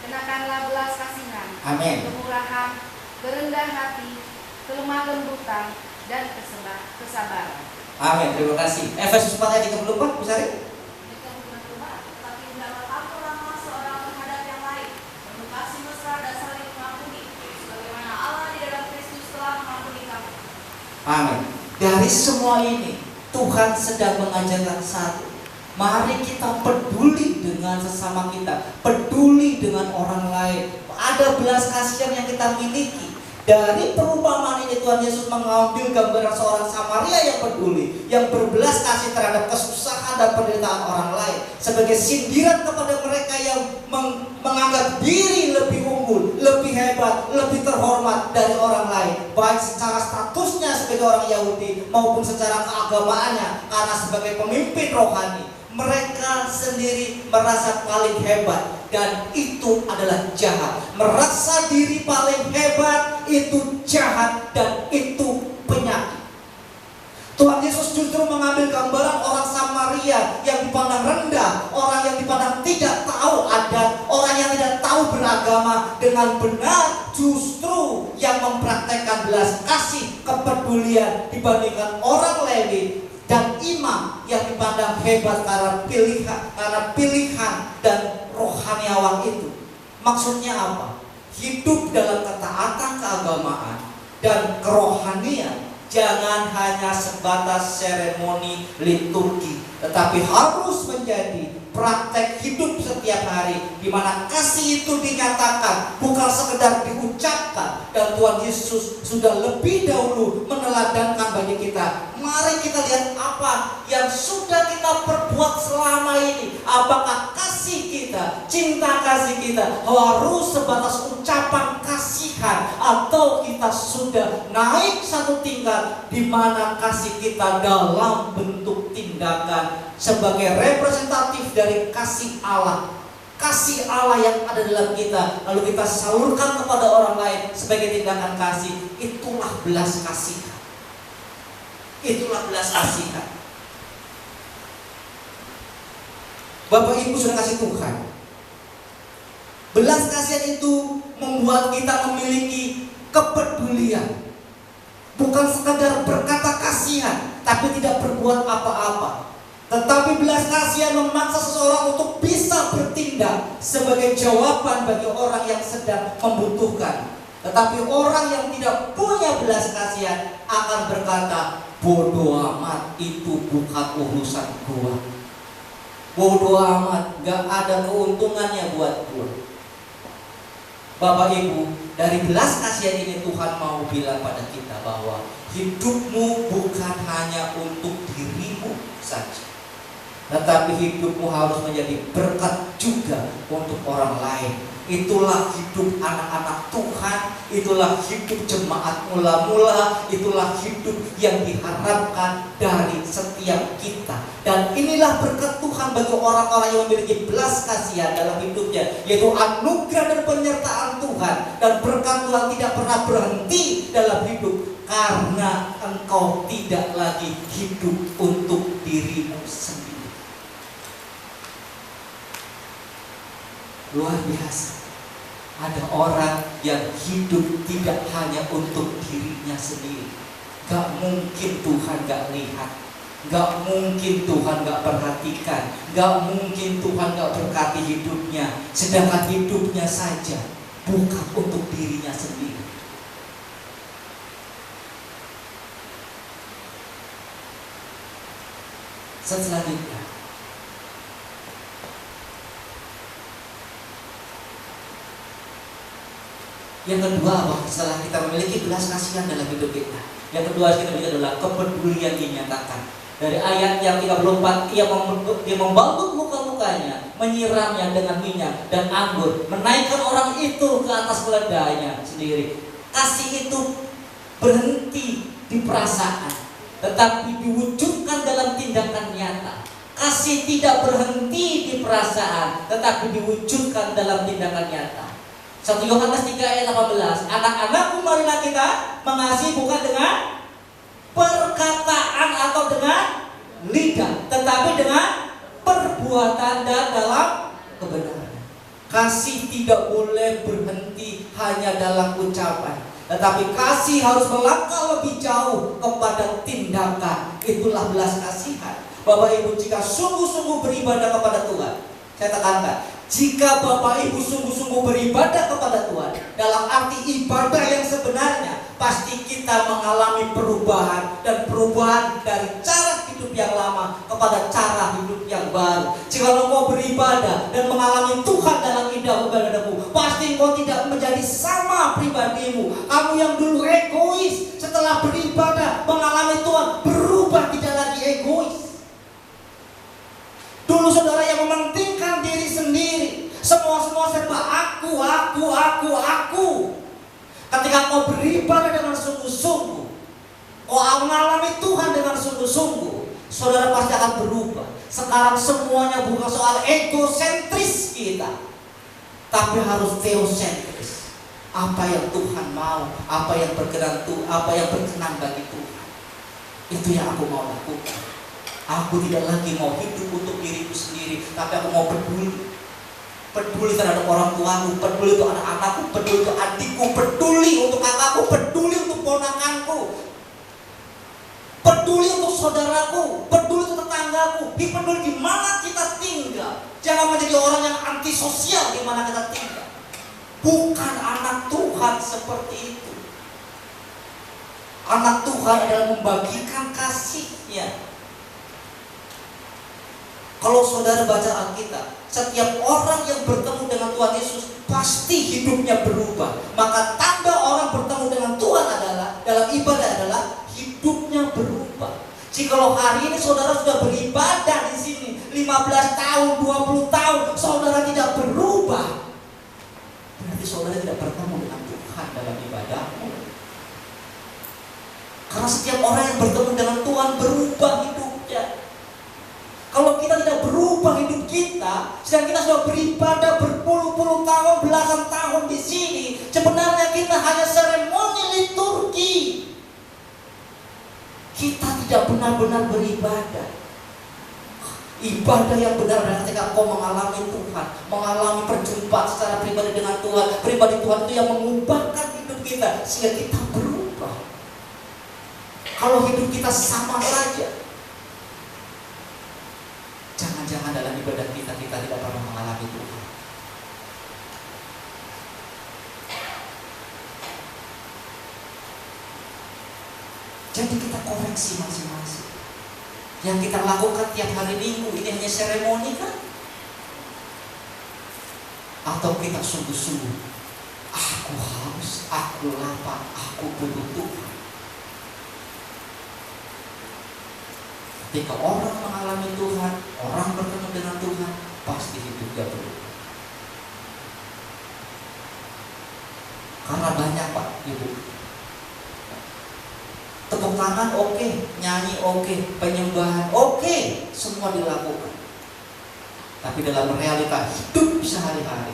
S6: kenakanlah belas kasihan,
S2: Amin.
S6: kemurahan, kerendahan hati, kelemah lembutan, dan kesabaran.
S2: Amin. Terima kasih. Efesus 4 ayat 34 Bu Sari.
S1: Demikian firman Tuhan, tetapi hendaklah kamu ramah seorang terhadap yang lain, penuh kasih mesra dan saling mengampuni, sebagaimana Allah di dalam Kristus telah mengampuni kamu.
S2: Amin. Dari semua ini Tuhan sedang mengajarkan satu. Mari kita peduli dengan sesama kita, peduli dengan orang lain. Ada belas kasihan yang kita miliki. Dari perumpamaan ini Tuhan Yesus mengambil gambaran seorang Samaria yang peduli, yang berbelas kasih terhadap kesusahan dan penderitaan orang lain, sebagai sindiran kepada mereka yang menganggap diri lebih unggul, lebih hebat, lebih terhormat dari orang lain, baik secara statusnya sebagai orang Yahudi maupun secara keagamaannya. Karena sebagai pemimpin rohani, mereka sendiri merasa paling hebat, dan itu adalah jahat. Merasa diri paling hebat itu jahat, dan itu penyakit. Tuhan Yesus justru mengambil gambaran orang Samaria yang dipandang rendah, orang yang dipandang tidak tahu adat, orang yang tidak tahu beragama dengan benar, justru yang mempraktekkan belas kasih, kepedulian dibandingkan orang Lewi dan imam yang dipandang hebat karena pilihan dan rohaniawan itu. Maksudnya apa? Hidup dalam ketaatan keagamaan dan kerohanian jangan hanya sebatas seremoni liturgi, tetapi harus menjadi praktek hidup setiap hari, di mana kasih itu dinyatakan, bukan sekedar diucapkan. Dan Tuhan Yesus sudah lebih dahulu meneladankan bagi kita. Mari kita lihat apa yang sudah kita perbuat selama ini. Apakah kasih kita, cinta kasih kita harus sebatas ucapan kasihan, atau kita sudah naik satu tingkat di mana kasih kita dalam bentuk tindakan sebagai representatif dari kasih Allah. Kasih Allah yang ada dalam kita, lalu kita salurkan kepada orang lain sebagai tindakan kasih. Itulah belas kasihan. Itulah belas kasihan. Bapak Ibu sudah kasih Tuhan. Belas kasihan itu membuat kita memiliki kepedulian. Bukan sekadar berkata kasihan, tapi tidak berbuat apa-apa. Tetapi belas kasihan memaksa seseorang untuk bisa bertindak sebagai jawaban bagi orang yang sedang membutuhkan. Tetapi orang yang tidak punya belas kasihan akan berkata, bodoh amat, itu bukan urusan gua. Bodoh amat, gak ada keuntungannya buat gua. Bapak Ibu, dari belas kasihan ini Tuhan mau bilang pada kita bahwa hidupmu bukan hanya untuk dirimu saja, tetapi hidupmu harus menjadi berkat juga untuk orang lain. Itulah hidup anak-anak Tuhan, itulah hidup jemaat mula-mula, itulah hidup yang diharapkan dari setiap kita. Dan inilah berkat Tuhan bagi orang-orang yang memiliki belas kasihan dalam hidupnya, yaitu anugerah dan penyertaan Tuhan. Dan berkat Tuhan tidak pernah berhenti dalam hidup, karena engkau tidak lagi hidup untuk dirimu sendiri. Luar biasa. Ada orang yang hidup tidak hanya untuk dirinya sendiri. Gak mungkin Tuhan gak lihat, gak mungkin Tuhan gak perhatikan, gak mungkin Tuhan gak berkati hidupnya. Sedangkan hidupnya saja bukan untuk dirinya sendiri. Selanjutnya, yang kedua, apa? Setelah kita memiliki belas kasihan dalam hidup kita, yang kedua kita miliki adalah kepedulian dinyatakan. Dari ayat yang 34, ia membasuh muka-mukanya, menyiramnya dengan minyak dan anggur, menaikkan orang itu ke atas keledainya sendiri. Kasih itu berhenti di perasaan, tetapi diwujudkan dalam tindakan nyata. Kasih tidak berhenti di perasaan, tetapi diwujudkan dalam tindakan nyata. 1 Yohanes 3 ayat 18, anak-anakku, marilah kita mengasihi bukan dengan perkataan atau dengan lidah, tetapi dengan perbuatan dan dalam kebenaran. Kasih tidak boleh berhenti hanya dalam ucapan, tetapi kasih harus melangkah lebih jauh kepada tindakan. Itulah belas kasihan. Bapak Ibu, jika sungguh-sungguh beribadah kepada Tuhan, saya tekankan, jika Bapak Ibu sungguh-sungguh beribadah kepada Tuhan, dalam arti ibadah yang sebenarnya, pasti kita mengalami perubahan, dan perubahan dari cara hidup yang lama kepada cara hidup yang baru. Jika engkau beribadah dan mengalami Tuhan dalam ibadahmu, pasti engkau tidak menjadi sama pribadimu. Kamu yang dulu egois, setelah beribadah mengalami Tuhan, berubah tidak lagi egois. Dulu saudara yang mementingkan diri sendiri, semua serba aku. Ketika kau beribadah dengan sungguh-sungguh, kau mengalami Tuhan dengan sungguh-sungguh, saudara pasti akan berubah. Sekarang semuanya bukan soal egosentris kita, tapi harus teosentris. Apa yang Tuhan mau, apa yang berkenan bagi Tuhan. Itu yang aku mau lakukan. Aku tidak lagi mau hidup untuk diriku sendiri, tapi aku mau peduli. Peduli terhadap orang tuaku, peduli untuk anak-anakku, peduli untuk adikku, peduli untuk kakakku, peduli untuk ponakanku, peduli untuk saudaraku, peduli untuk tetanggaku, peduli di mana kita tinggal. Jangan menjadi orang yang antisosial di mana kita tinggal. Bukan anak Tuhan seperti itu. Anak Tuhan adalah membagikan kasih-Nya. Kalau saudara baca Alkitab, setiap orang yang bertemu dengan Tuhan Yesus pasti hidupnya berubah. Maka tanda orang bertemu dengan Tuhan adalah dalam ibadah adalah hidupnya berubah. Jikalau hari ini saudara sudah beribadah di sini 15 tahun, 20 tahun, saudara tidak berubah, berarti saudara tidak bertemu dengan Tuhan dalam ibadahmu. Karena setiap orang yang bertemu dengan Tuhan berubah hidupnya. Kalau kita tidak berubah hidup kita, sedang kita sudah beribadah berpuluh-puluh tahun, belasan tahun di sini, sebenarnya kita hanya seremoni liturgi. Kita tidak benar-benar beribadah. Ibadah yang benar adalah ketika kau mengalami Tuhan, mengalami perjumpaan secara pribadi dengan Tuhan. Pribadi Tuhan itu yang mengubahkan hidup kita sehingga kita berubah. Kalau hidup kita sama saja, jangan-jangan dalam ibadah kita tidak pernah mengalami Tuhan. Jadi kita koreksi masing-masing. Yang kita lakukan tiap hari Minggu ini hanya seremoni kan? Atau kita sungguh-sungguh, aku haus, aku lapar, aku butuh Tuhan. Ketika orang mengalami Tuhan, orang bertemu dengan Tuhan, pasti hidupnya berubah. Karena banyak Pak, Ibu. Tepuk tangan oke, nyanyi oke, penyembahan oke, semua dilakukan. Tapi dalam realita hidup sehari-hari,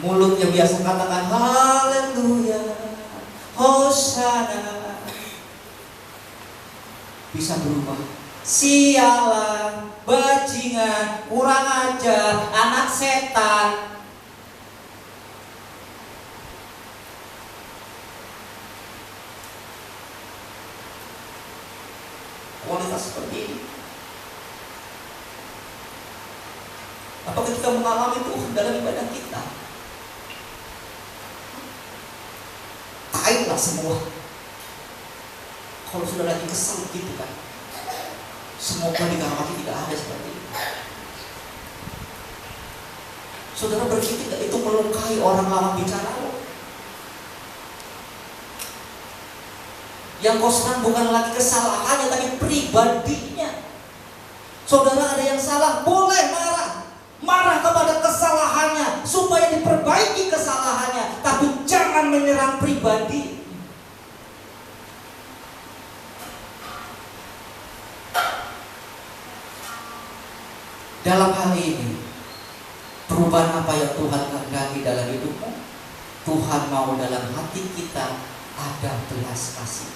S2: mulutnya biasa katakan haleluya, hosana, bisa berubah. Sialan, bajingan, kurang ajar, anak setan. Kualitas seperti ini. Apakah kita mengalami Tuhan dalam ibadah kita? Taitlah semua. Kalau sudah lagi kesal gitu kan, semoga di kamar tidak ada seperti itu. Saudara berpikir tidak itu melukai orang lawan bicara lo? Yang kau serang bukan lagi kesalahannya, tapi pribadinya. Saudara ada yang salah, boleh marah. Marah kepada kesalahannya, supaya diperbaiki kesalahannya. Tapi jangan menyerang pribadi. Dalam hal ini, perubahan apa yang Tuhan kehendaki dalam hidupmu? Tuhan mau dalam hati kita ada belas kasih,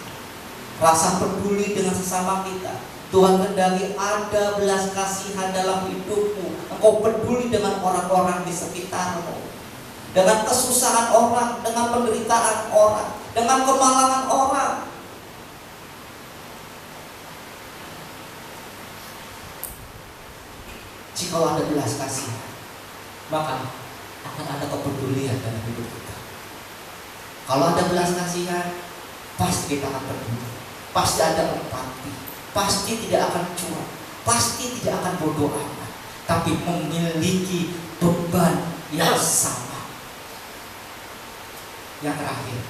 S2: rasa peduli dengan sesama kita. Tuhan kehendaki ada belas kasihan dalam hidupmu. Engkau peduli dengan orang-orang di sekitarmu, dengan kesusahan orang, dengan penderitaan orang, dengan kemalangan orang. Jika ada belas kasihan, maka akan ada kepedulian dalam hidup kita. Kalau ada belas kasihan, pasti kita akan peduli, pasti ada empati, pasti tidak akan curang, pasti tidak akan bodoh amat, tapi memiliki beban yang sama. Yang terakhir,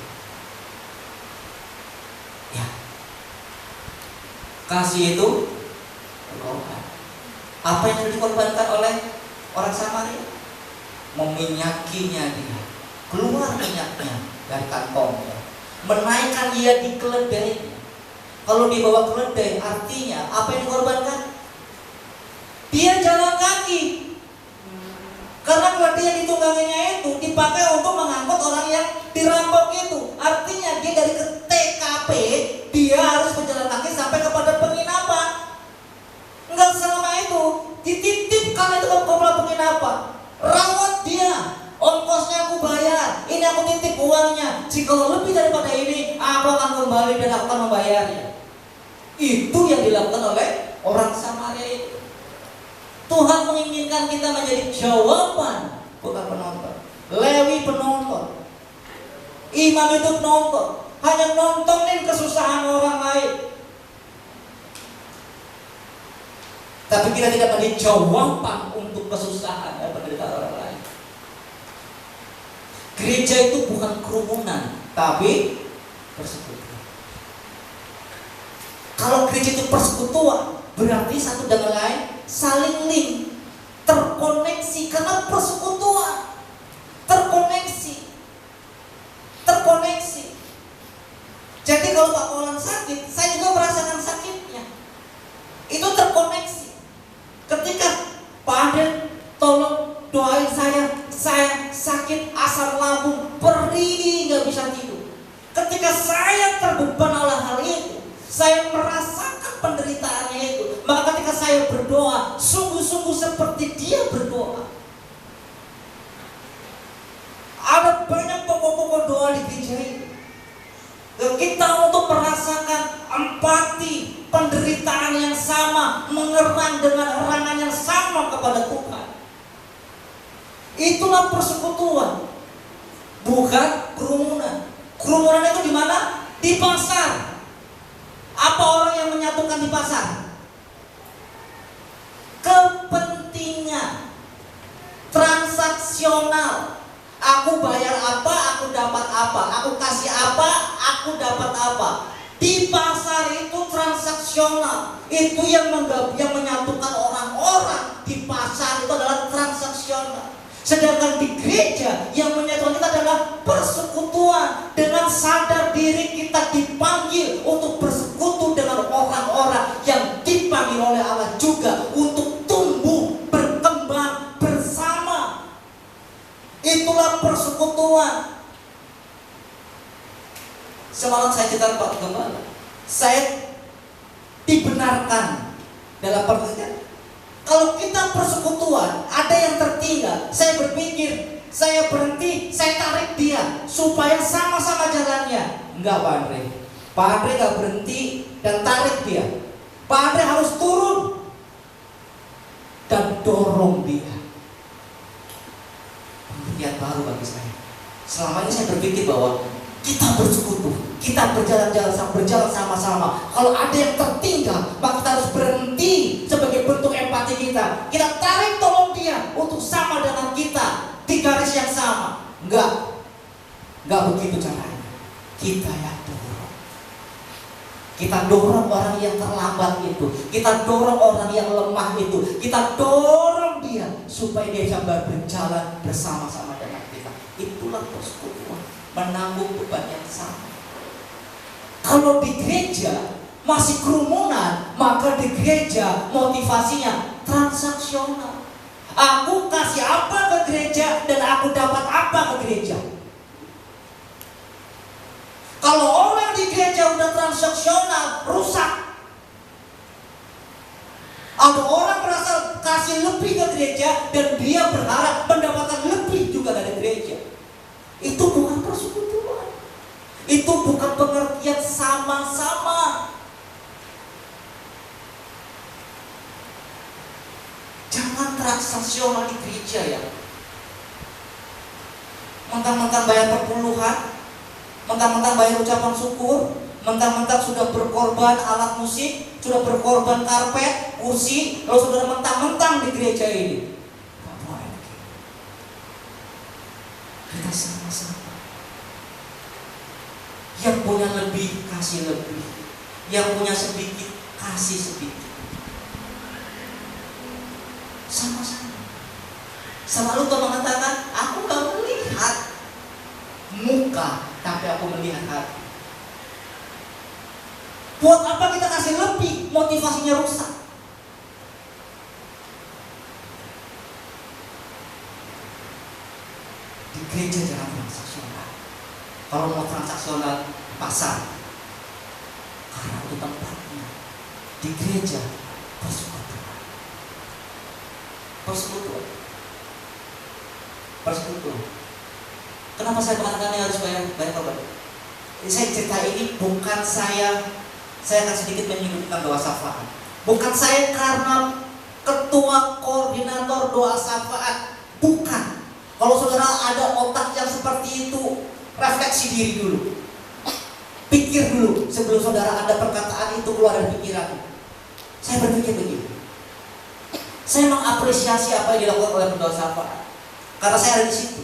S2: ya, kasih itu berkorban. Apa yang sudah dikorbankan oleh orang Samaria? Meminyakinya dia, keluar minyaknya dari kantongnya, menaikkan dia di keledainya. Kalau dibawa keledai, artinya apa yang dikorbankan? Dia jalan kaki. Karena keledai yang ditungganginya itu dipakai untuk mengangkut orang yang dirampok itu. Artinya dia dari ke TKP, uangnya. Jika lebih daripada ini, aku akan kembali dan aku akan membayarnya. Itu yang dilakukan oleh orang Samaria itu. Tuhan menginginkan kita menjadi jawaban, bukan penonton. Lewi penonton, imam itu penonton, hanya nontonin kesusahan orang lain. Tapi kita tidak menjadi jawaban untuk kesusahan dan penderitaan orang lain. Gereja itu bukan kerumunan, tapi persekutuan. Kalau gereja itu persekutuan, berarti satu dengan lain saling link, terkoneksi karena persekutuan. Terkoneksi. Jadi kalau Pak Olan sakit, saya juga merasakan sakitnya. Itu terkoneksi. Ketika Pak Andre tolong doain saya sakit asam lambung, perih nggak bisa tidur. Ketika saya terbeban oleh hal itu, saya merasakan penderitaannya itu. Maka ketika saya berdoa, sungguh-sungguh seperti dia berdoa. Ada banyak pokok-pokok doa di gereja ini. Kita untuk merasakan empati, penderitaan yang sama, mengerang dengan erangan yang sama kepada Tuhan. Itulah persekutuan, bukan kerumunan. Kerumunan itu di mana? Di pasar. Apa orang yang menyatukan di pasar? Kepentingan transaksional. Aku bayar apa, aku dapat apa. Aku kasih apa, aku dapat apa. Di pasar itu transaksional. Itu yang menyatukan orang-orang. Di pasar itu adalah transaksional. Sedangkan di gereja yang menyatukan kita adalah persekutuan. Dengan sadar diri kita dipanggil untuk bersekutu dengan orang-orang yang dipanggil oleh Allah juga untuk tumbuh, berkembang bersama. Itulah persekutuan. Semalam saya cerita Pak Gembala, saya dibenarkan dalam pertanyaan. Kalau kita persekutuan, ada yang tertinggal. Saya berpikir, saya berhenti, saya tarik dia supaya sama-sama jalannya. Enggak Pak Andre. Pak Andre gak berhenti dan tarik dia. Pak Andre harus turun dan dorong dia. Pengertian baru bagi saya. Selama ini saya berpikir bahwa kita bersekutu, kita berjalan sama-sama. Kalau ada yang tertinggal, maka kita harus berhenti sebagai bentuk empati kita. Kita tarik tolong dia untuk sama dengan kita di garis yang sama. Enggak begitu caranya. Kita yang dorong. Kita dorong orang yang terlambat itu. Kita dorong orang yang lemah itu. Kita dorong dia supaya dia bisa berjalan bersama-sama dengan kita. Itulah persekutuan, menanggung beban yang sama. Kalau di gereja masih kerumunan, maka di gereja motivasinya transaksional. Aku kasih apa ke gereja dan aku dapat apa ke gereja. Kalau orang di gereja udah transaksional, rusak. Ada orang merasa kasih lebih ke gereja dan dia berharap mendapatkan lebih juga dari gereja. Itu bukan persekutuan. Itu bukan pengertian sama-sama. Jangan transaksional di gereja ya. Mentang-mentang bayar perpuluhan, mentang-mentang bayar ucapan syukur, mentang-mentang sudah berkorban alat musik, sudah berkorban karpet, kursi, lalu saudara mentang-mentang di gereja ini. Kita sama-sama. Yang punya lebih, kasih lebih. Yang punya sedikit, kasih sedikit. Sama-sama. Selalu Tuhan mengatakan, aku gak melihat muka, tapi aku melihat hati. Buat apa kita kasih lebih, motivasinya rusak. Di gereja jangan transaksional. Kalau mau transaksional, pasar. Karena itu tempatnya. Di gereja, persekutuan. Persekutuan. Kenapa saya mengatakan harus bayar korban? Saya cerita ini bukan saya akan sedikit menyinggung tentang doa syafaat. Bukan saya karena ketua koordinator doa syafaat, bukan. Kalau saudara ada otak yang seperti itu, refleksi diri dulu. Pikir dulu sebelum saudara ada perkataan itu keluar dari pikiran. Saya berpikir begini. Saya mengapresiasi apa yang dilakukan oleh pendoa syafaat. Karena saya ada di situ.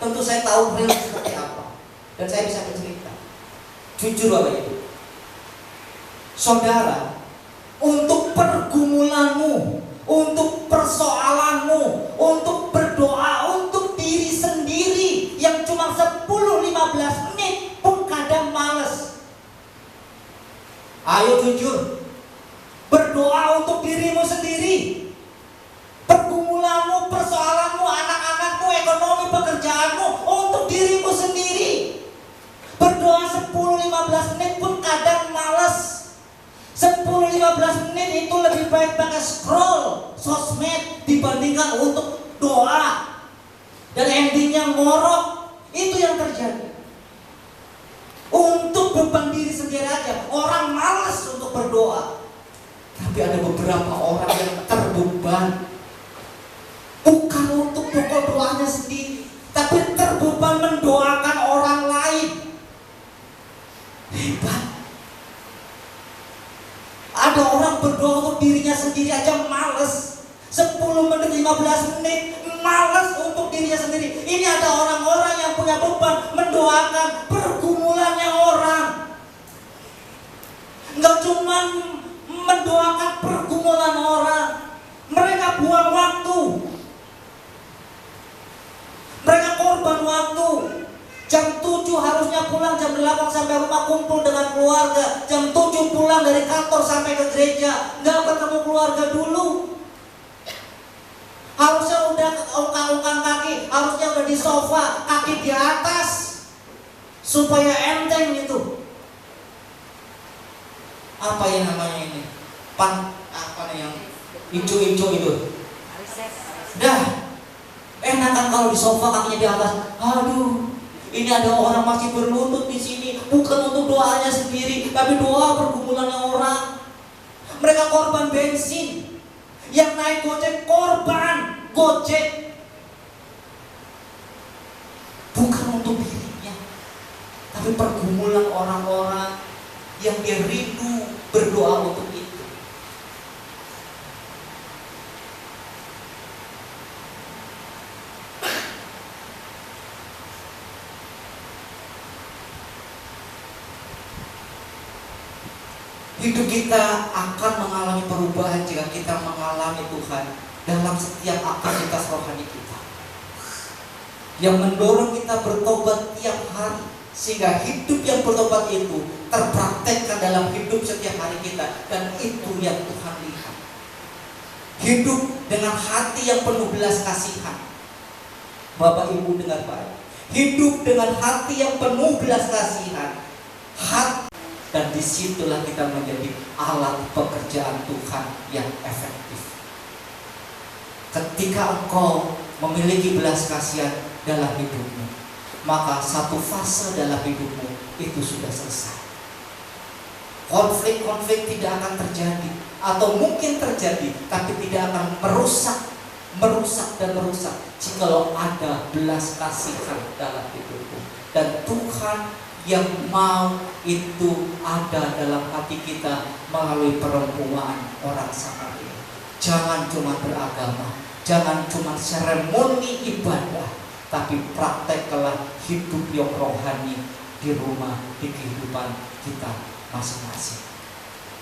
S2: Tentu saya tahu real seperti apa. Dan saya bisa bercerita. Jujur Bapak Ibu. Saudara, untuk pergumulanmu, untuk persoalanmu, untuk berdoa untuk diri sendiri yang cuma 10-15 menit pun kadang males. Ayo jujur. Berdoa untuk dirimu sendiri. Pergumulanmu, persoalanmu, anak-anakmu, ekonomi, pekerjaanmu, untuk dirimu sendiri. Berdoa 10-15 menit pun kadang males. 10-15 menit itu lebih baik pakai scroll sosmed dibandingkan untuk doa. Dan endingnya ngorok. Itu yang terjadi. Untuk beban diri sendiri aja orang malas untuk berdoa. Tapi ada beberapa orang yang terbeban, bukan untuk pokok doanya sendiri, tapi terbeban mendoakan orang lain. Hebat. Ada orang berdoa untuk dirinya sendiri aja males. 10 menit, 15 menit males untuk dirinya sendiri. Ini ada orang-orang yang punya beban mendoakan pergumulannya orang. Enggak cuma mendoakan pergumulan orang, mereka buang waktu. Mereka korban waktu. Jam 7 harusnya pulang, jam 8 sampai rumah kumpul dengan keluarga. Jam 7 pulang dari kantor sampai ke gereja, nggak ketemu keluarga dulu. Harusnya udah ungkang-ungkang kaki, harusnya udah di sofa, kaki di atas, supaya enteng itu. Apa yang namanya ini? Apa yang hijau-hijau itu? Dah, enakan kalau di sofa kakinya di atas. Aduh, ini ada orang masih berlutut di sini, bukan untuk doanya sendiri, tapi doa pergumulannya orang. Mereka korban bensin. Yang naik Gojek korban Gojek. Bukan untuk dirinya, tapi pergumulan orang-orang yang dia rindu berdoa untuk itu. Hidup kita akan mengalami perubahan jika kita mengalami Tuhan dalam setiap aktivitas rohani kita, yang mendorong kita bertobat tiap hari, sehingga hidup yang bertobat itu terpraktekkan dalam hidup setiap hari kita. Dan itu yang Tuhan lihat. Hidup dengan hati yang penuh belas kasihan. Bapak Ibu dengar baik. Hidup dengan hati yang penuh belas kasihan. Dan disitulah kita menjadi alat pekerjaan Tuhan yang efektif. Ketika engkau memiliki belas kasihan dalam hidupmu, maka satu fase dalam hidupmu itu sudah selesai. Konflik-konflik tidak akan terjadi, atau mungkin terjadi, tapi tidak akan merusak jikalau ada belas kasihan dalam hidupmu. Dan Tuhan yang mau itu ada dalam hati kita melalui perempuan orang Samaria. Jangan cuma beragama, jangan cuma seremoni ibadah, tapi prakteklah hidup yang rohani di rumah, di kehidupan kita masing-masing.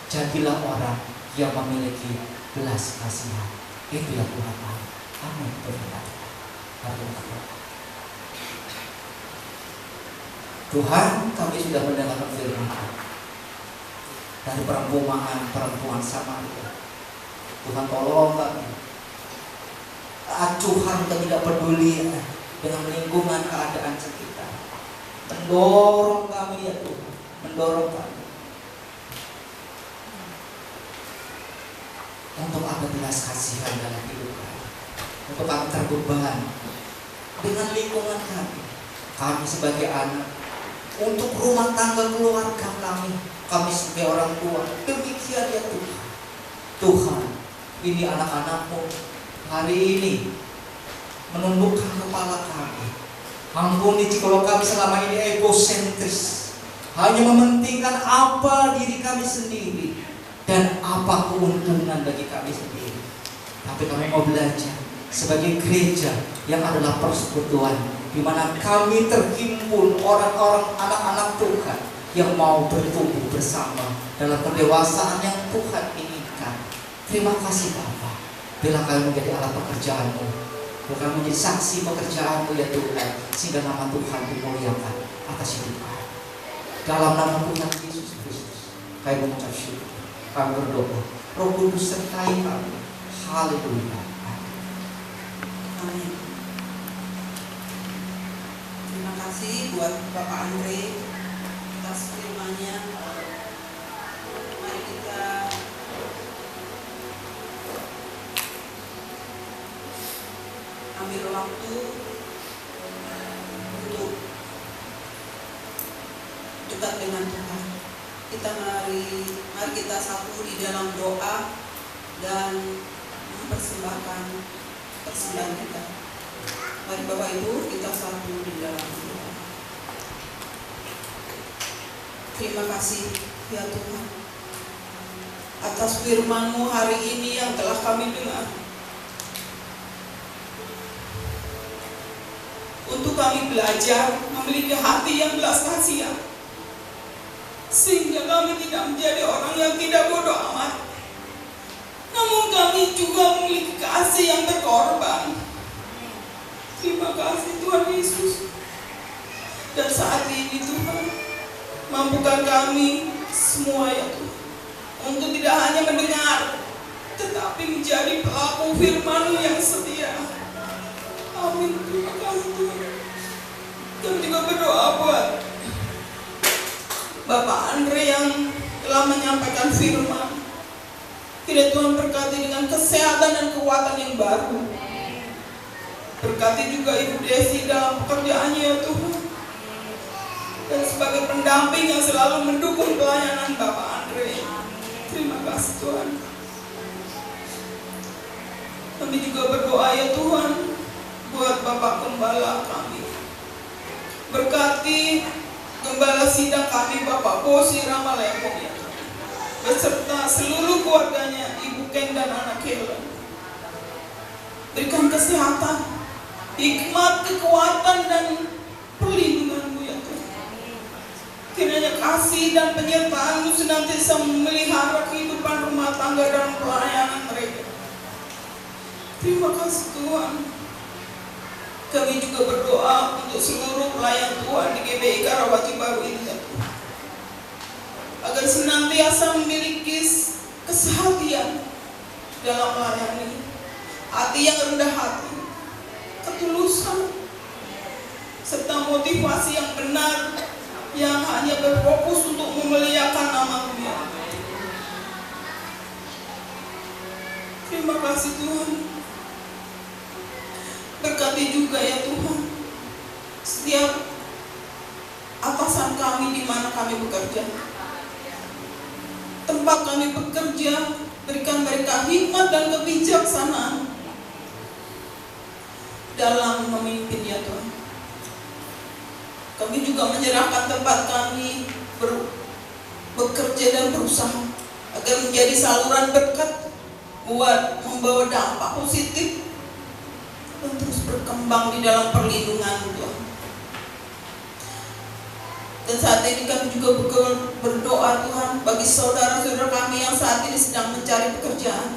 S2: Jadilah orang yang memiliki belas kasihan. Itu yang Tuhan mau. Amin. Tuhan, kami sudah mendengarkan firman dari perempuan Samaria. Tuhan, tolong kami. Tuhan, kami tidak peduli dengan lingkungan keadaan sekitar. Mendorong kami ya Tuhan, mendorong kami untuk ada belas kasihan dalam hidup kami, untuk kami terbeban dengan lingkungan kami. kami sebagai anak, untuk rumah tangga keluarga kami sebagai orang tua. Demikian ya Tuhan. Tuhan, ini anak-anak-Mu hari ini menundukkan kepala kami. Ampuni jikalau kami selama ini egosentris, hanya mementingkan apa diri kami sendiri dan apa keuntungan bagi kami sendiri. Tapi kami mau belajar sebagai gereja yang adalah persekutuan, di mana kami terhimpun orang-orang anak-anak Tuhan yang mau bertumbuh bersama dalam pendewasaan yang Tuhan inginkan. Terima kasih Bapa, bila kami menjadi alat pekerjaan-Mu, bila kami menjadi saksi pekerjaan-Mu ya Tuhan, sehingga nama Tuhan dimuliakan atas hidup kami. Dalam nama Tuhan Yesus Kristus, kami mengucap syukur, kami berdoa, Roh Kudus sertai kami. Haleluya.
S7: Amin. Terima kasih buat Bapak Andre atas firman-Nya. Mari kita ambil waktu untuk dekat dengan Tuhan. Mari kita satu di dalam doa dan mempersembahkan persembahan kita. Mari Bapak Ibu kita satu di dalam doa. Terima kasih ya Tuhan atas firman-Mu hari ini yang telah kami dengar. Untuk kami belajar memiliki hati yang belas kasihan, sehingga kami tidak menjadi orang yang tidak bodoh amat, namun kami juga memiliki kasih yang berkorban. Terima kasih Tuhan Yesus. Dan saat ini Tuhan, mampukan kami semua ya Tuhan, untuk tidak hanya mendengar, tetapi menjadi pelaku firman-Mu yang setia. Amin. Terima kasih Tuhan. Kami juga berdoa buat Bapak Andre yang telah menyampaikan firman. Kiranya Tuhan berkati dengan kesehatan dan kekuatan yang baru. Berkati juga Ibu Desi dalam pekerjaannya ya Tuhan. Dan sebagai pendamping yang selalu mendukung pelayanan Bapak Andre. Terima kasih Tuhan. Kami juga berdoa ya Tuhan buat Bapak Gembala kami. Berkati Gembala sidang kami Bapak Bosi Ramalembong ya Tuhan, beserta seluruh keluarganya, Ibu Ken dan anak Helen. Berikan kesehatan, hikmat, kekuatan dan perlindungan-Mu ya Tuhan. Kiranya kasih dan penyertaan-Mu senantiasa memelihara kehidupan rumah tangga dan pelayanan mereka. Terima kasih Tuhan. Kami juga berdoa untuk seluruh pelayan Tuhan di GBI Karawaci Baru ini ya Tuhan, agar senantiasa memiliki kesehatian dalam melayani, hati yang rendah hati, ketulusan, serta motivasi yang benar yang hanya berfokus untuk memuliakan nama-Mu ya. Terima kasih Tuhan. Berkati juga ya Tuhan setiap atasan kami di mana kami bekerja, tempat kami bekerja. Berikan mereka hikmat dan kebijaksanaan dalam memimpin ya Tuhan. Kami juga menyerahkan tempat kami bekerja dan berusaha agar menjadi saluran berkat buat membawa dampak positif dan terus berkembang di dalam perlindungan Tuhan. Dan saat ini kami juga berdoa Tuhan bagi saudara-saudara kami yang saat ini sedang mencari pekerjaan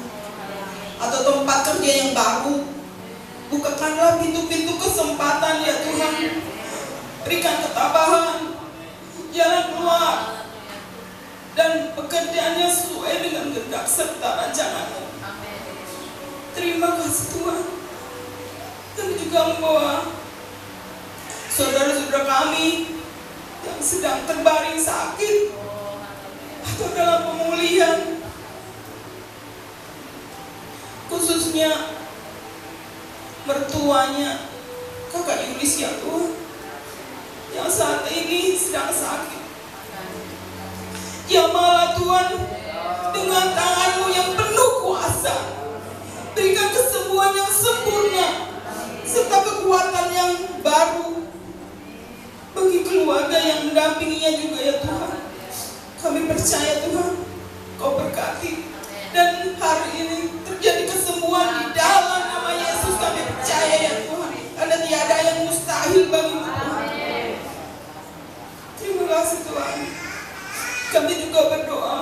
S7: atau tempat kerja yang baru. Bukakanlah pintu-pintu kesempatan ya Tuhan. Berikan ketabahan, jalan keluar, dan pekerjaannya sesuai dengan kehendak serta rancangan-Mu. Terima kasih Tuhan. Kami juga membawa saudara-saudara kami yang sedang terbaring sakit atau dalam pemulihan, khususnya mertuanya Kakak Yulis ya Tuhan. yang saat ini sedang sakit. Jamahlah Tuhan dengan tangan-Mu yang penuh kuasa. Berikan kesembuhan yang sempurna serta kekuatan yang baru bagi keluarga yang mendampinginya juga ya Tuhan. Kami percaya Tuhan, Kau berkati, dan hari ini terjadi kesembuhan di dalam nama Yesus. Kami percaya ya Tuhan, ada tiada yang mustahil bagi-Mu Tuhan. Terima kasih Tuhan. Kami juga berdoa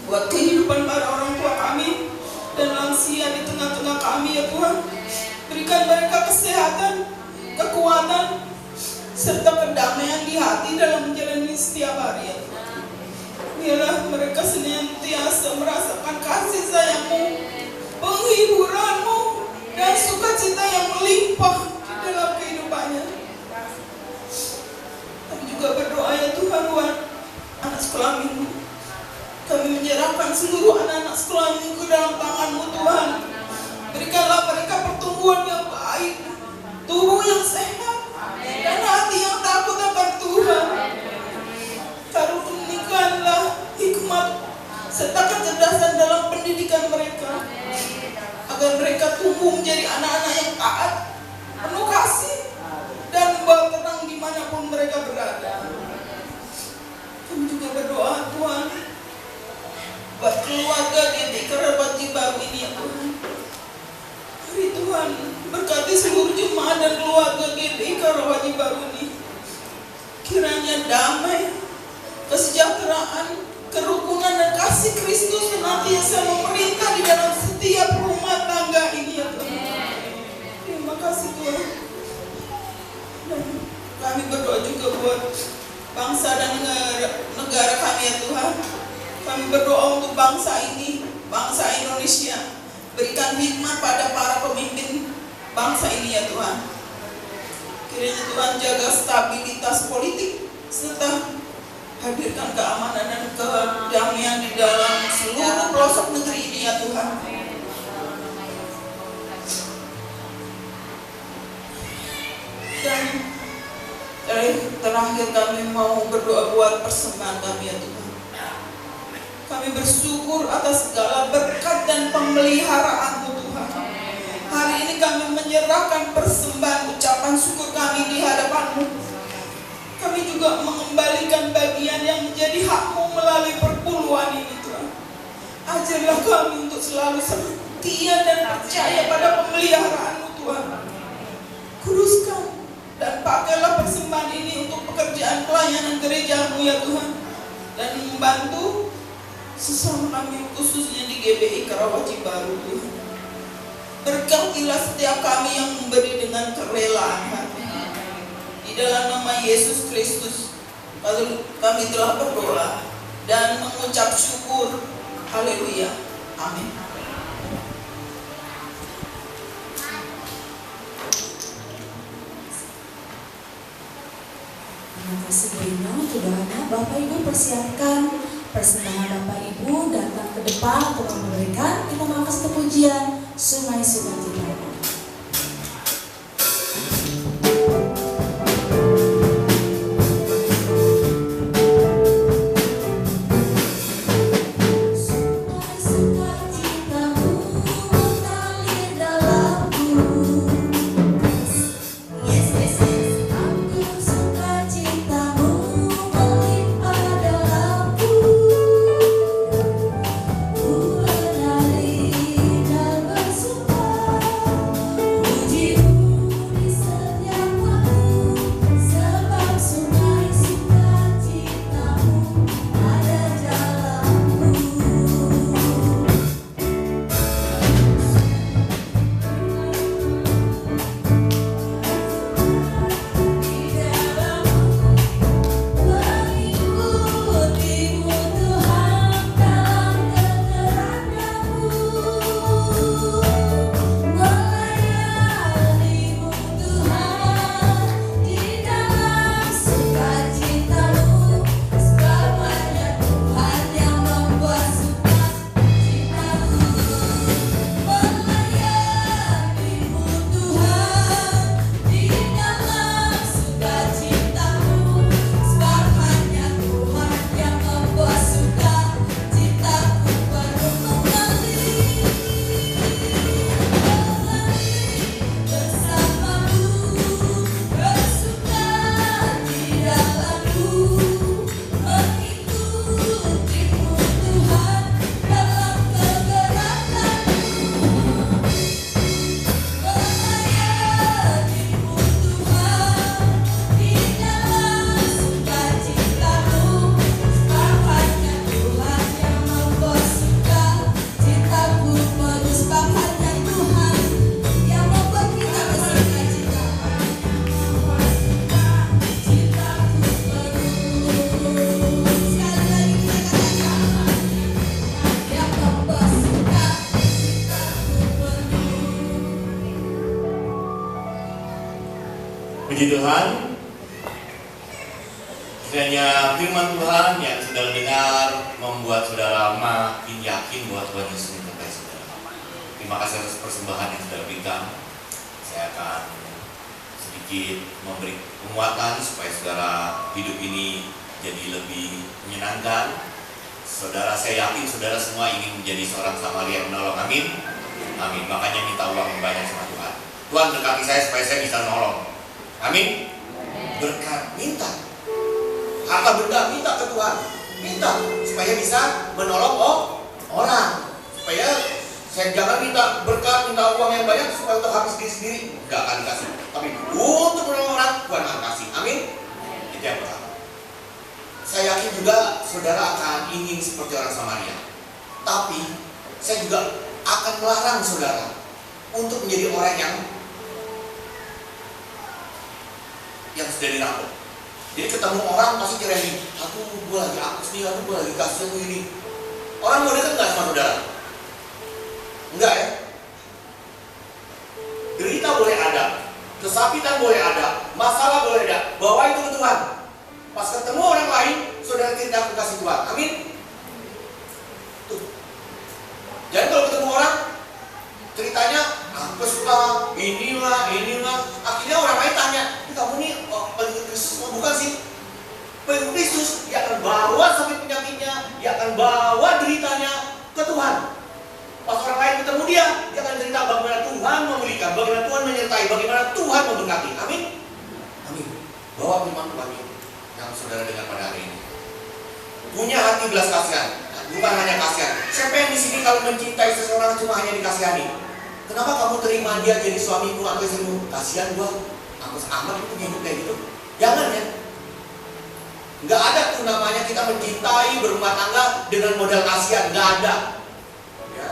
S7: buat kehidupan para orang tua kami dan lansia di tengah-tengah kami ya Tuhan. Berikan mereka kesehatan, kekuatan, serta kedamaian di hati dalam menjalani setiap hari ya Tuhan. Biarlah mereka senantiasa merasakan kasih sayang-Mu, penghiburan-Mu, dan sukacita yang melimpah di dalam kehidupannya. Kami juga berdoa ya Tuhan buat anak sekolah minggu. Kami menyerahkan seluruh anak-anak sekolah minggu dalam tangan-Mu Tuhan. Berikanlah mereka pertumbuhan yang baik, tubuh yang sehat, dan hati yang takut akan Tuhan. Karuniakanlah hikmat serta kecerdasan dalam pendidikan mereka, agar mereka tumbuh menjadi anak-anak yang taat, penuh kasih, dan membawa terang dimanapun mereka berada. Kami juga berdoa Tuhan buat keluarga GBI Kerabat Baru ini ya Tuhan. Hari Tuhan berkati seluruh jemaat dan keluarga GBI Kerabat Baru ini. Kiranya damai, kesejahteraan, kerukunan, dan kasih Kristus senantiasa memerintah di dalam setiap rumah tangga ini ya Tuhan. Terima kasih Tuhan. Dan kami berdoa juga buat bangsa dan negara kami ya Tuhan. Kami berdoa untuk bangsa ini, bangsa Indonesia. Berikan hikmat pada para pemimpin bangsa ini ya Tuhan. Kiranya Tuhan jaga stabilitas politik serta hadirkan keamanan dan kedamaian di dalam seluruh pelosok negeri ini ya Tuhan. Dan terakhir kami mau berdoa buat persembahan kami ya Tuhan. Kami bersyukur atas segala berkat dan pemeliharaan-Mu Tuhan. Hari ini kami menyerahkan persembahan ucapan syukur kami di hadapan-Mu. Kami juga mengembalikan bagian yang menjadi hak-Mu melalui perpuluhan ini Tuhan. Ajarlah kami untuk selalu setia dan percaya pada pemeliharaan-Mu Tuhan. Kuduskan dan pakailah persembahan ini untuk pekerjaan pelayanan gereja-Mu ya Tuhan. Dan membantu sesama kami khususnya di GBI Kerabat Baru Tuhan. Berkatilah setiap kami yang memberi dengan kerelaan hati. Di dalam nama Yesus Kristus kami telah berdoa dan mengucap syukur. Haleluya. Amin.
S1: Terima kasih Brina untuk doanya. Bapak Ibu persiapkan persembahan Bapak Ibu datang ke depan untuk memberikan. Kita mengakas kepujian Sungai Sukacita.
S8: Bulan hari dan bersumpah Puji Tuhan, kiranya firman Tuhan yang saudara dengar membuat saudara makin yakin bahwa Tuhan Yesus menyertai saudara. Terima kasih atas persembahan yang saudara berikan. Saya akan sedikit memberi penguatan supaya saudara hidup ini jadi lebih menyenangkan. Saudara, saya yakin saudara semua ingin menjadi seorang Samaria menolong. Amin. Amin. Makanya minta uang yang banyak sama Tuhan. Tuhan berkati saya supaya saya bisa nolong. Amin. Berkat, minta. Harta benda minta ke Tuhan. Minta supaya bisa menolong orang. Supaya saya jangan minta berkat, minta uang yang banyak supaya untuk habis diri sendiri. Enggak akan dikasih. Tapi untuk menolong orang, Tuhan akan kasih. Amin. Itu yang pertama. Saya yakin juga saudara akan ingin seperti orang Samaria. Tapi saya juga akan melarang saudara untuk menjadi orang yang sudah dirampok. Jadi ketemu orang pasti kirain, aku gue lagi apes nih, aku gue lagi kasihan ini. Orang mau dekat nggak sama saudara? Enggak ya? Derita boleh ada, kesakitan boleh ada, masalah boleh ada, bawa itu ke Tuhan. Pas ketemu orang lain, saudara cerita aku kasih Tuhan. Amin. Tuh. Jadi kalau ketemu orang, ceritanya apes lah, inilah. Akhirnya orang lain tanya, kamu nih pengikut Kristus bukan sih? Pengikut Kristus, dia akan bawa sakit penyakitnya, dia akan bawa deritanya ke Tuhan. Pas orang lain ketemu dia akan cerita bagaimana Tuhan memberikan, bagaimana Tuhan menyertai, bagaimana Tuhan memberkati. Amin. Amin. Bawa firman Tuhan yang saudara dengar pada hari ini. Punya hati belas kasihan, bukan hanya kasihan. Siapa yang di sini kalau mencintai seseorang cuma hanya dikasihani? Kenapa kamu terima dia jadi suamimu atau istrimu? Kasihan gua, aku amat itu hidup kayak gitu. Jangan ya. Nggak ada tuh namanya kita mencintai berumah tangga dengan modal kasihan, nggak ada. Ya.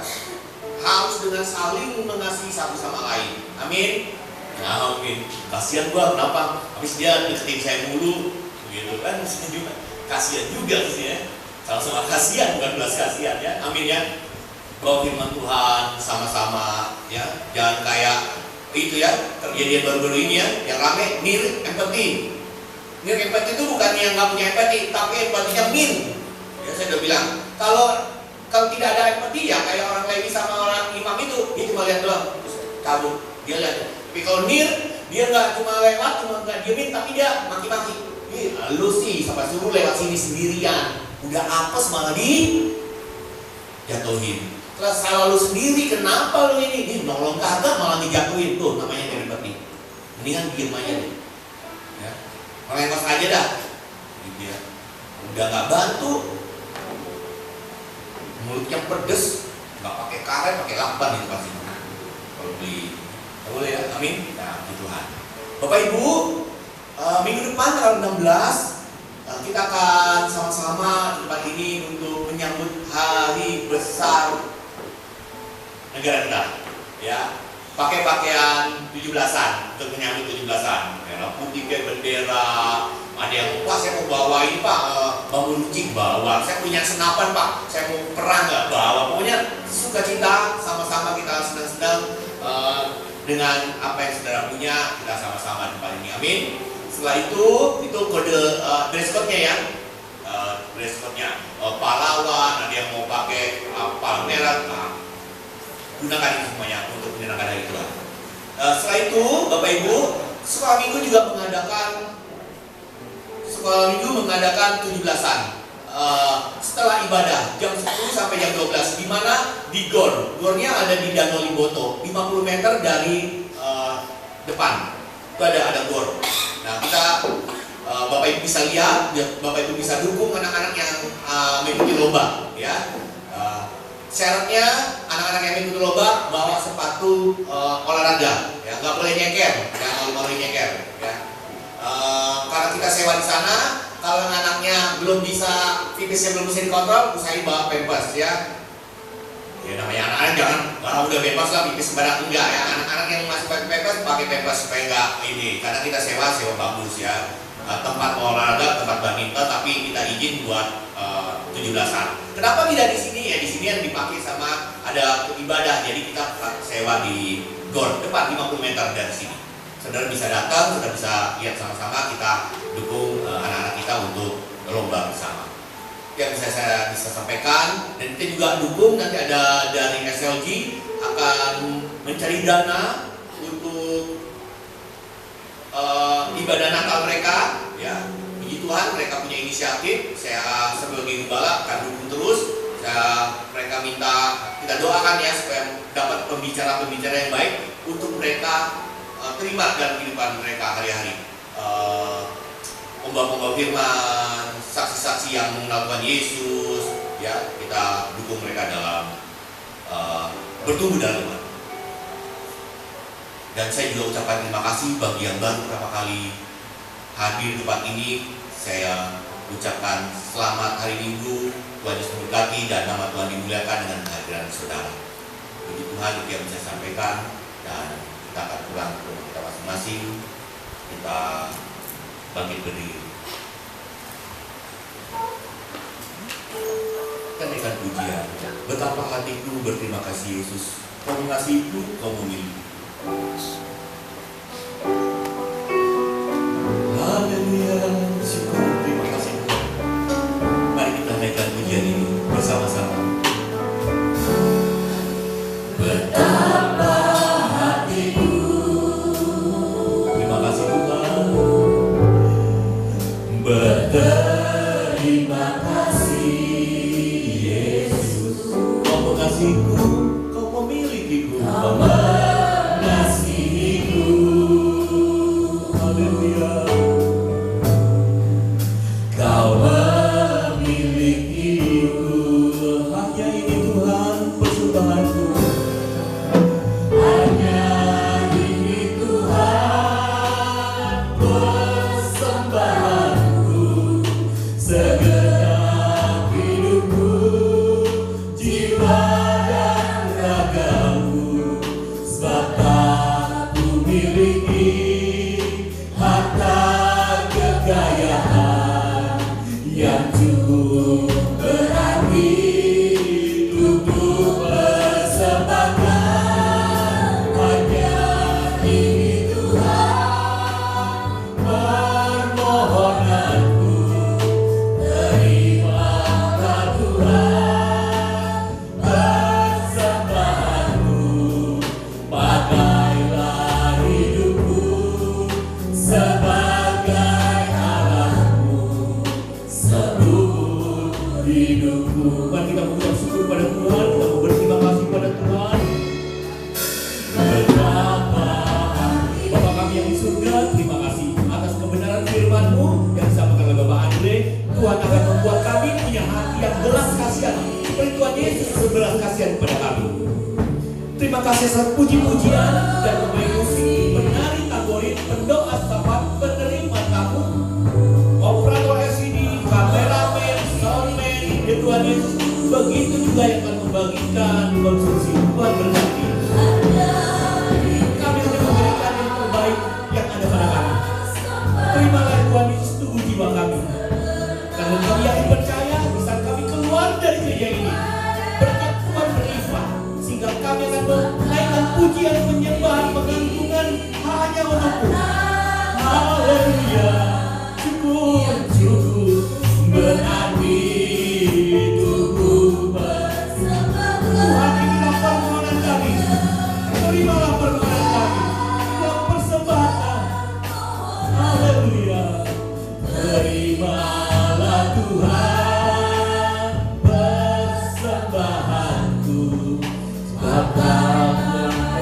S8: Harus dengan saling mengasihi satu sama lain. Amin. Ya, amin. Kasihan gua, kenapa? Habis dia deketin saya mulu, gitu kan? Juga kasihan juga sih ya. Sama-sama kasihan, bukan belas kasihan ya. Amin ya. Bawa firman Tuhan sama-sama ya. Jangan kayak itu ya, kejadian baru-baru ini ya, yang rame mirip empati. Mirip empati itu bukan yang nggak punya empati, tapi empatinya min. Ya saya udah bilang, kalau tidak ada empati ya kayak orang Lewi sama orang imam itu, dia cuma lihat doang, terus cabut, dia lihat. Tapi kalau dia nggak cuma lewat, cuma nggak diemin, tapi dia maki-maki. Lu sih sampai suruh lewat sini sendirian, udah apes malah jatuhin. Terus salah lu sendiri, kenapa lu ini nolong kagak malah dijatuhin, tuh namanya empati. Mendingan diem aja deh. Ya. Melengos aja dah. Gitu ya. Udah nggak bantu, mulutnya pedes, nggak pakai karet, pakai lakban itu pasti. Kalau beli, boleh ya, amin. Nah, puji Tuhan. Bapak Ibu, minggu depan tanggal 16 kita akan sama-sama di tempat ini untuk menyambut hari besar negara kita, ya. Pakai pakaian 17-an untuk menyambut 17-an. Merah putih kayak bendera. Ada yang, Pak saya mau bawa ini Pak, bambu runcing bawa. Saya punya senapan Pak, saya mau perang nggak bawa. Pokoknya sukacita sama-sama kita senang-senang dengan apa yang saudara punya, kita sama-sama di tempat ini. Amin. Setelah itu kode dress code-nya ya. Dress code-nya pahlawan, ada yang mau pakai palang merah. Gunakan itu semuanya untuk menyenangkan hari Tuhan. Setelah itu, Bapak Ibu, sekolah minggu juga mengadakan 17-an. Setelah ibadah jam 10 sampai jam 12, di mana di GOR. GOR-nya ada di Danau Limboto, 50 meter dari depan. Itu ada GOR. Nah, kita Bapak Ibu bisa lihat, Bapak Ibu bisa dukung anak-anak yang mengikuti lomba, ya. Syaratnya anak-anak yang mengikuti lomba bawa sepatu olahraga, ya, nggak boleh nyeker, jangan malu-malu nyeker, ya. Karena kita sewa di sana, kalau anaknya belum bisa, pipisnya belum bisa dikontrol, usahain bawa pampers, ya. Ya namanya anak-anak jangan, udah bebas lah pipis sembarang, enggak ya. Anak-anak yang masih pakai pampers supaya enggak ini, karena kita sewa bagus ya. Tempat olahraga, tempat badminton, tapi kita izin buat 17-an. Kenapa tidak di sini? Ya di sini yang dipakai sama ada ibadah, jadi kita sewa di GOR depan 50 meter dari sini. Saudara bisa datang, saudara bisa lihat sama-sama, kita dukung anak-anak kita untuk lomba bersama. Yang bisa saya sampaikan, dan kita juga dukung, nanti ada dari SLG akan mencari dana untuk ibadah Natal mereka, ya. Puji Tuhan, mereka punya inisiatif. Saya sebagai gembala akan dukung terus. Mereka minta kita doakan ya supaya dapat pembicara-pembicara yang baik untuk mereka terima dalam kehidupan mereka hari-hari. Pembawa firman, saksi-saksi yang mengenal Tuhan Yesus, ya, kita dukung mereka dalam bertumbuh dalam iman. Dan saya juga ucapkan terima kasih bagi yang baru pertama kali hadir di tempat ini. Saya ucapkan selamat hari Minggu, Tuhan Yesus memberkati dan nama Tuhan dimuliakan dengan kehadiran saudara. Puji Tuhan itu yang bisa sampaikan, dan kita akan pulang ke rumah kita masing-masing. Kita bangkit berdiri. Kita naikkan pujian. Betapa hatiku berterima kasih Yesus. Kau mengasihiku, kau memilih. Haleluya, syukur, terima kasih Tuhan. Mari kita naikkan pujian ini bersama-sama. Betapa hatiku, terima kasih Tuhan. Berterima kasih Yesus. Kau mengasihiku, kau memilikiku, kau mengasihiku. Haleluya. Kau memilikiku. Hanya ini Tuhan persembahanku. Hanya ini Tuhan persembahanku. Segenap hidupku, jiwa dan ragaku, sebab tak ku miliki harta kekayaan yang cukup berarti untuk persembahkan. Hanya ini Tuhan permohonanku. Terimalah Tuhan persembahanku. Pakailah hidupku sebagai Allahmu seluruh hidupku. Mari kita mengucap syukur pada Tuhan, kita mau berterima kasih pada Tuhan. Betapa Bapa kami yang di surga, terima kasih atas kebenaran firman-Mu yang disampaikan oleh Bapak Andre. Tuhan akan membuat kami punya hati yang belas kasihan seperti Tuhan Yesus berbelas kasihan kepada kami. Terima kasih atas puji-pujian dan pemain musik, penari tamborin, pendoa syafaat, penerima tamu, operator LCD, kameramen, soundman, dan Tuhan Yesus begitu juga yang akan membagikan konsumsi. Tuhan berkati. Kami hanya memberikan yang terbaik yang ada pada kami. Terimalah Tuhan Yesus tubuh jiwa kami. Karena kami yakin percaya bisa kami keluar dari gereja ini, berkat Tuhan berlimpah, sehingga kami akan menaikkan pujian, penyembahan, pengantungan hanya untukmu. Haleluya, syukur, syukur berarti tubuh bersama. Tuhan, inilah permohonan kami. Terimalah permohonan kami. Inilah persembahan. Haleluya. Terimalah Tuhan persembahanku. Sebab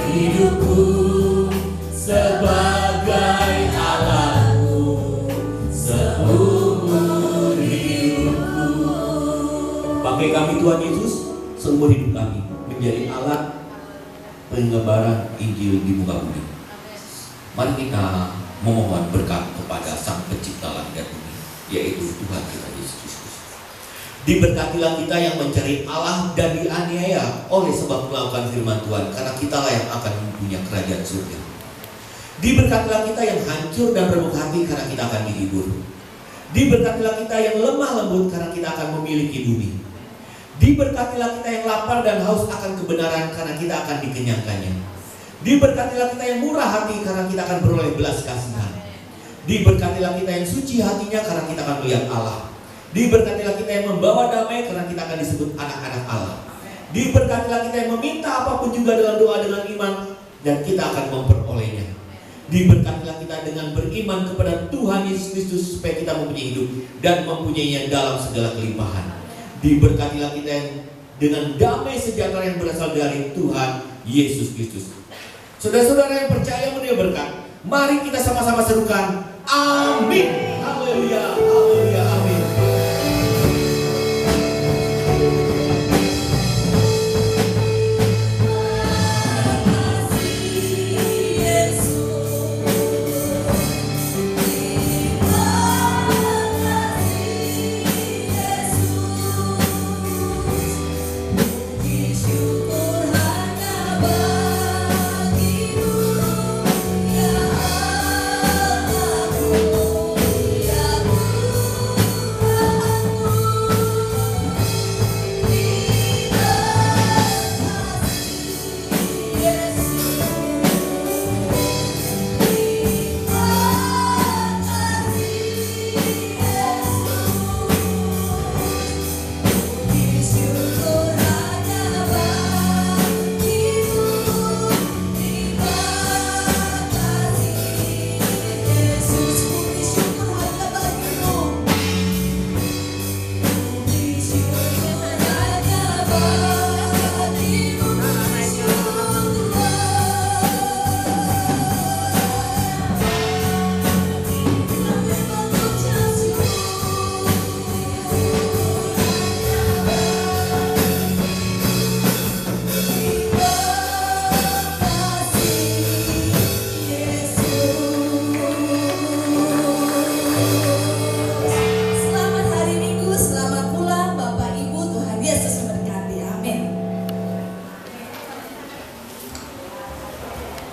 S8: hidupku sebagai Allahmu seumur hidupku. Pakai kami Tuhan Yesus seumur hidup kami menjadi alat penyebaran Injil di muka bumi. Mari kita memohon berkat kepada Sang Pencipta langit dan bumi, yaitu Tuhan kita Yesus Kristus. Diberkatilah kita yang mencari Allah dan dianiaya oleh sebab melakukan firman Tuhan, karena kitalah yang akan mempunyai kerajaan surga. Diberkatilah kita yang hancur dan remuk hati, karena kita akan dihibur. Diberkatilah kita yang lemah lembut, karena kita akan memiliki bumi. Diberkatilah kita yang lapar dan haus akan kebenaran, karena kita akan dikenyangkannya. Diberkatilah kita yang murah hati karena kita akan beroleh belas kasihan. Diberkatilah kita yang suci hatinya karena kita akan melihat Allah. Diberkatilah kita yang membawa damai karena kita akan disebut anak-anak Allah. Diberkatilah kita yang meminta apapun juga dengan doa dengan iman dan kita akan memperolehnya. Diberkatilah kita dengan beriman kepada Tuhan Yesus Kristus supaya kita mempunyai hidup dan mempunyainya dalam segala kelimpahan. Diberkatilah kita yang dengan damai sejahtera yang berasal dari Tuhan Yesus Kristus. Saudara-saudara yang percaya menerima berkat, mari kita sama-sama serukan amin. Haleluya.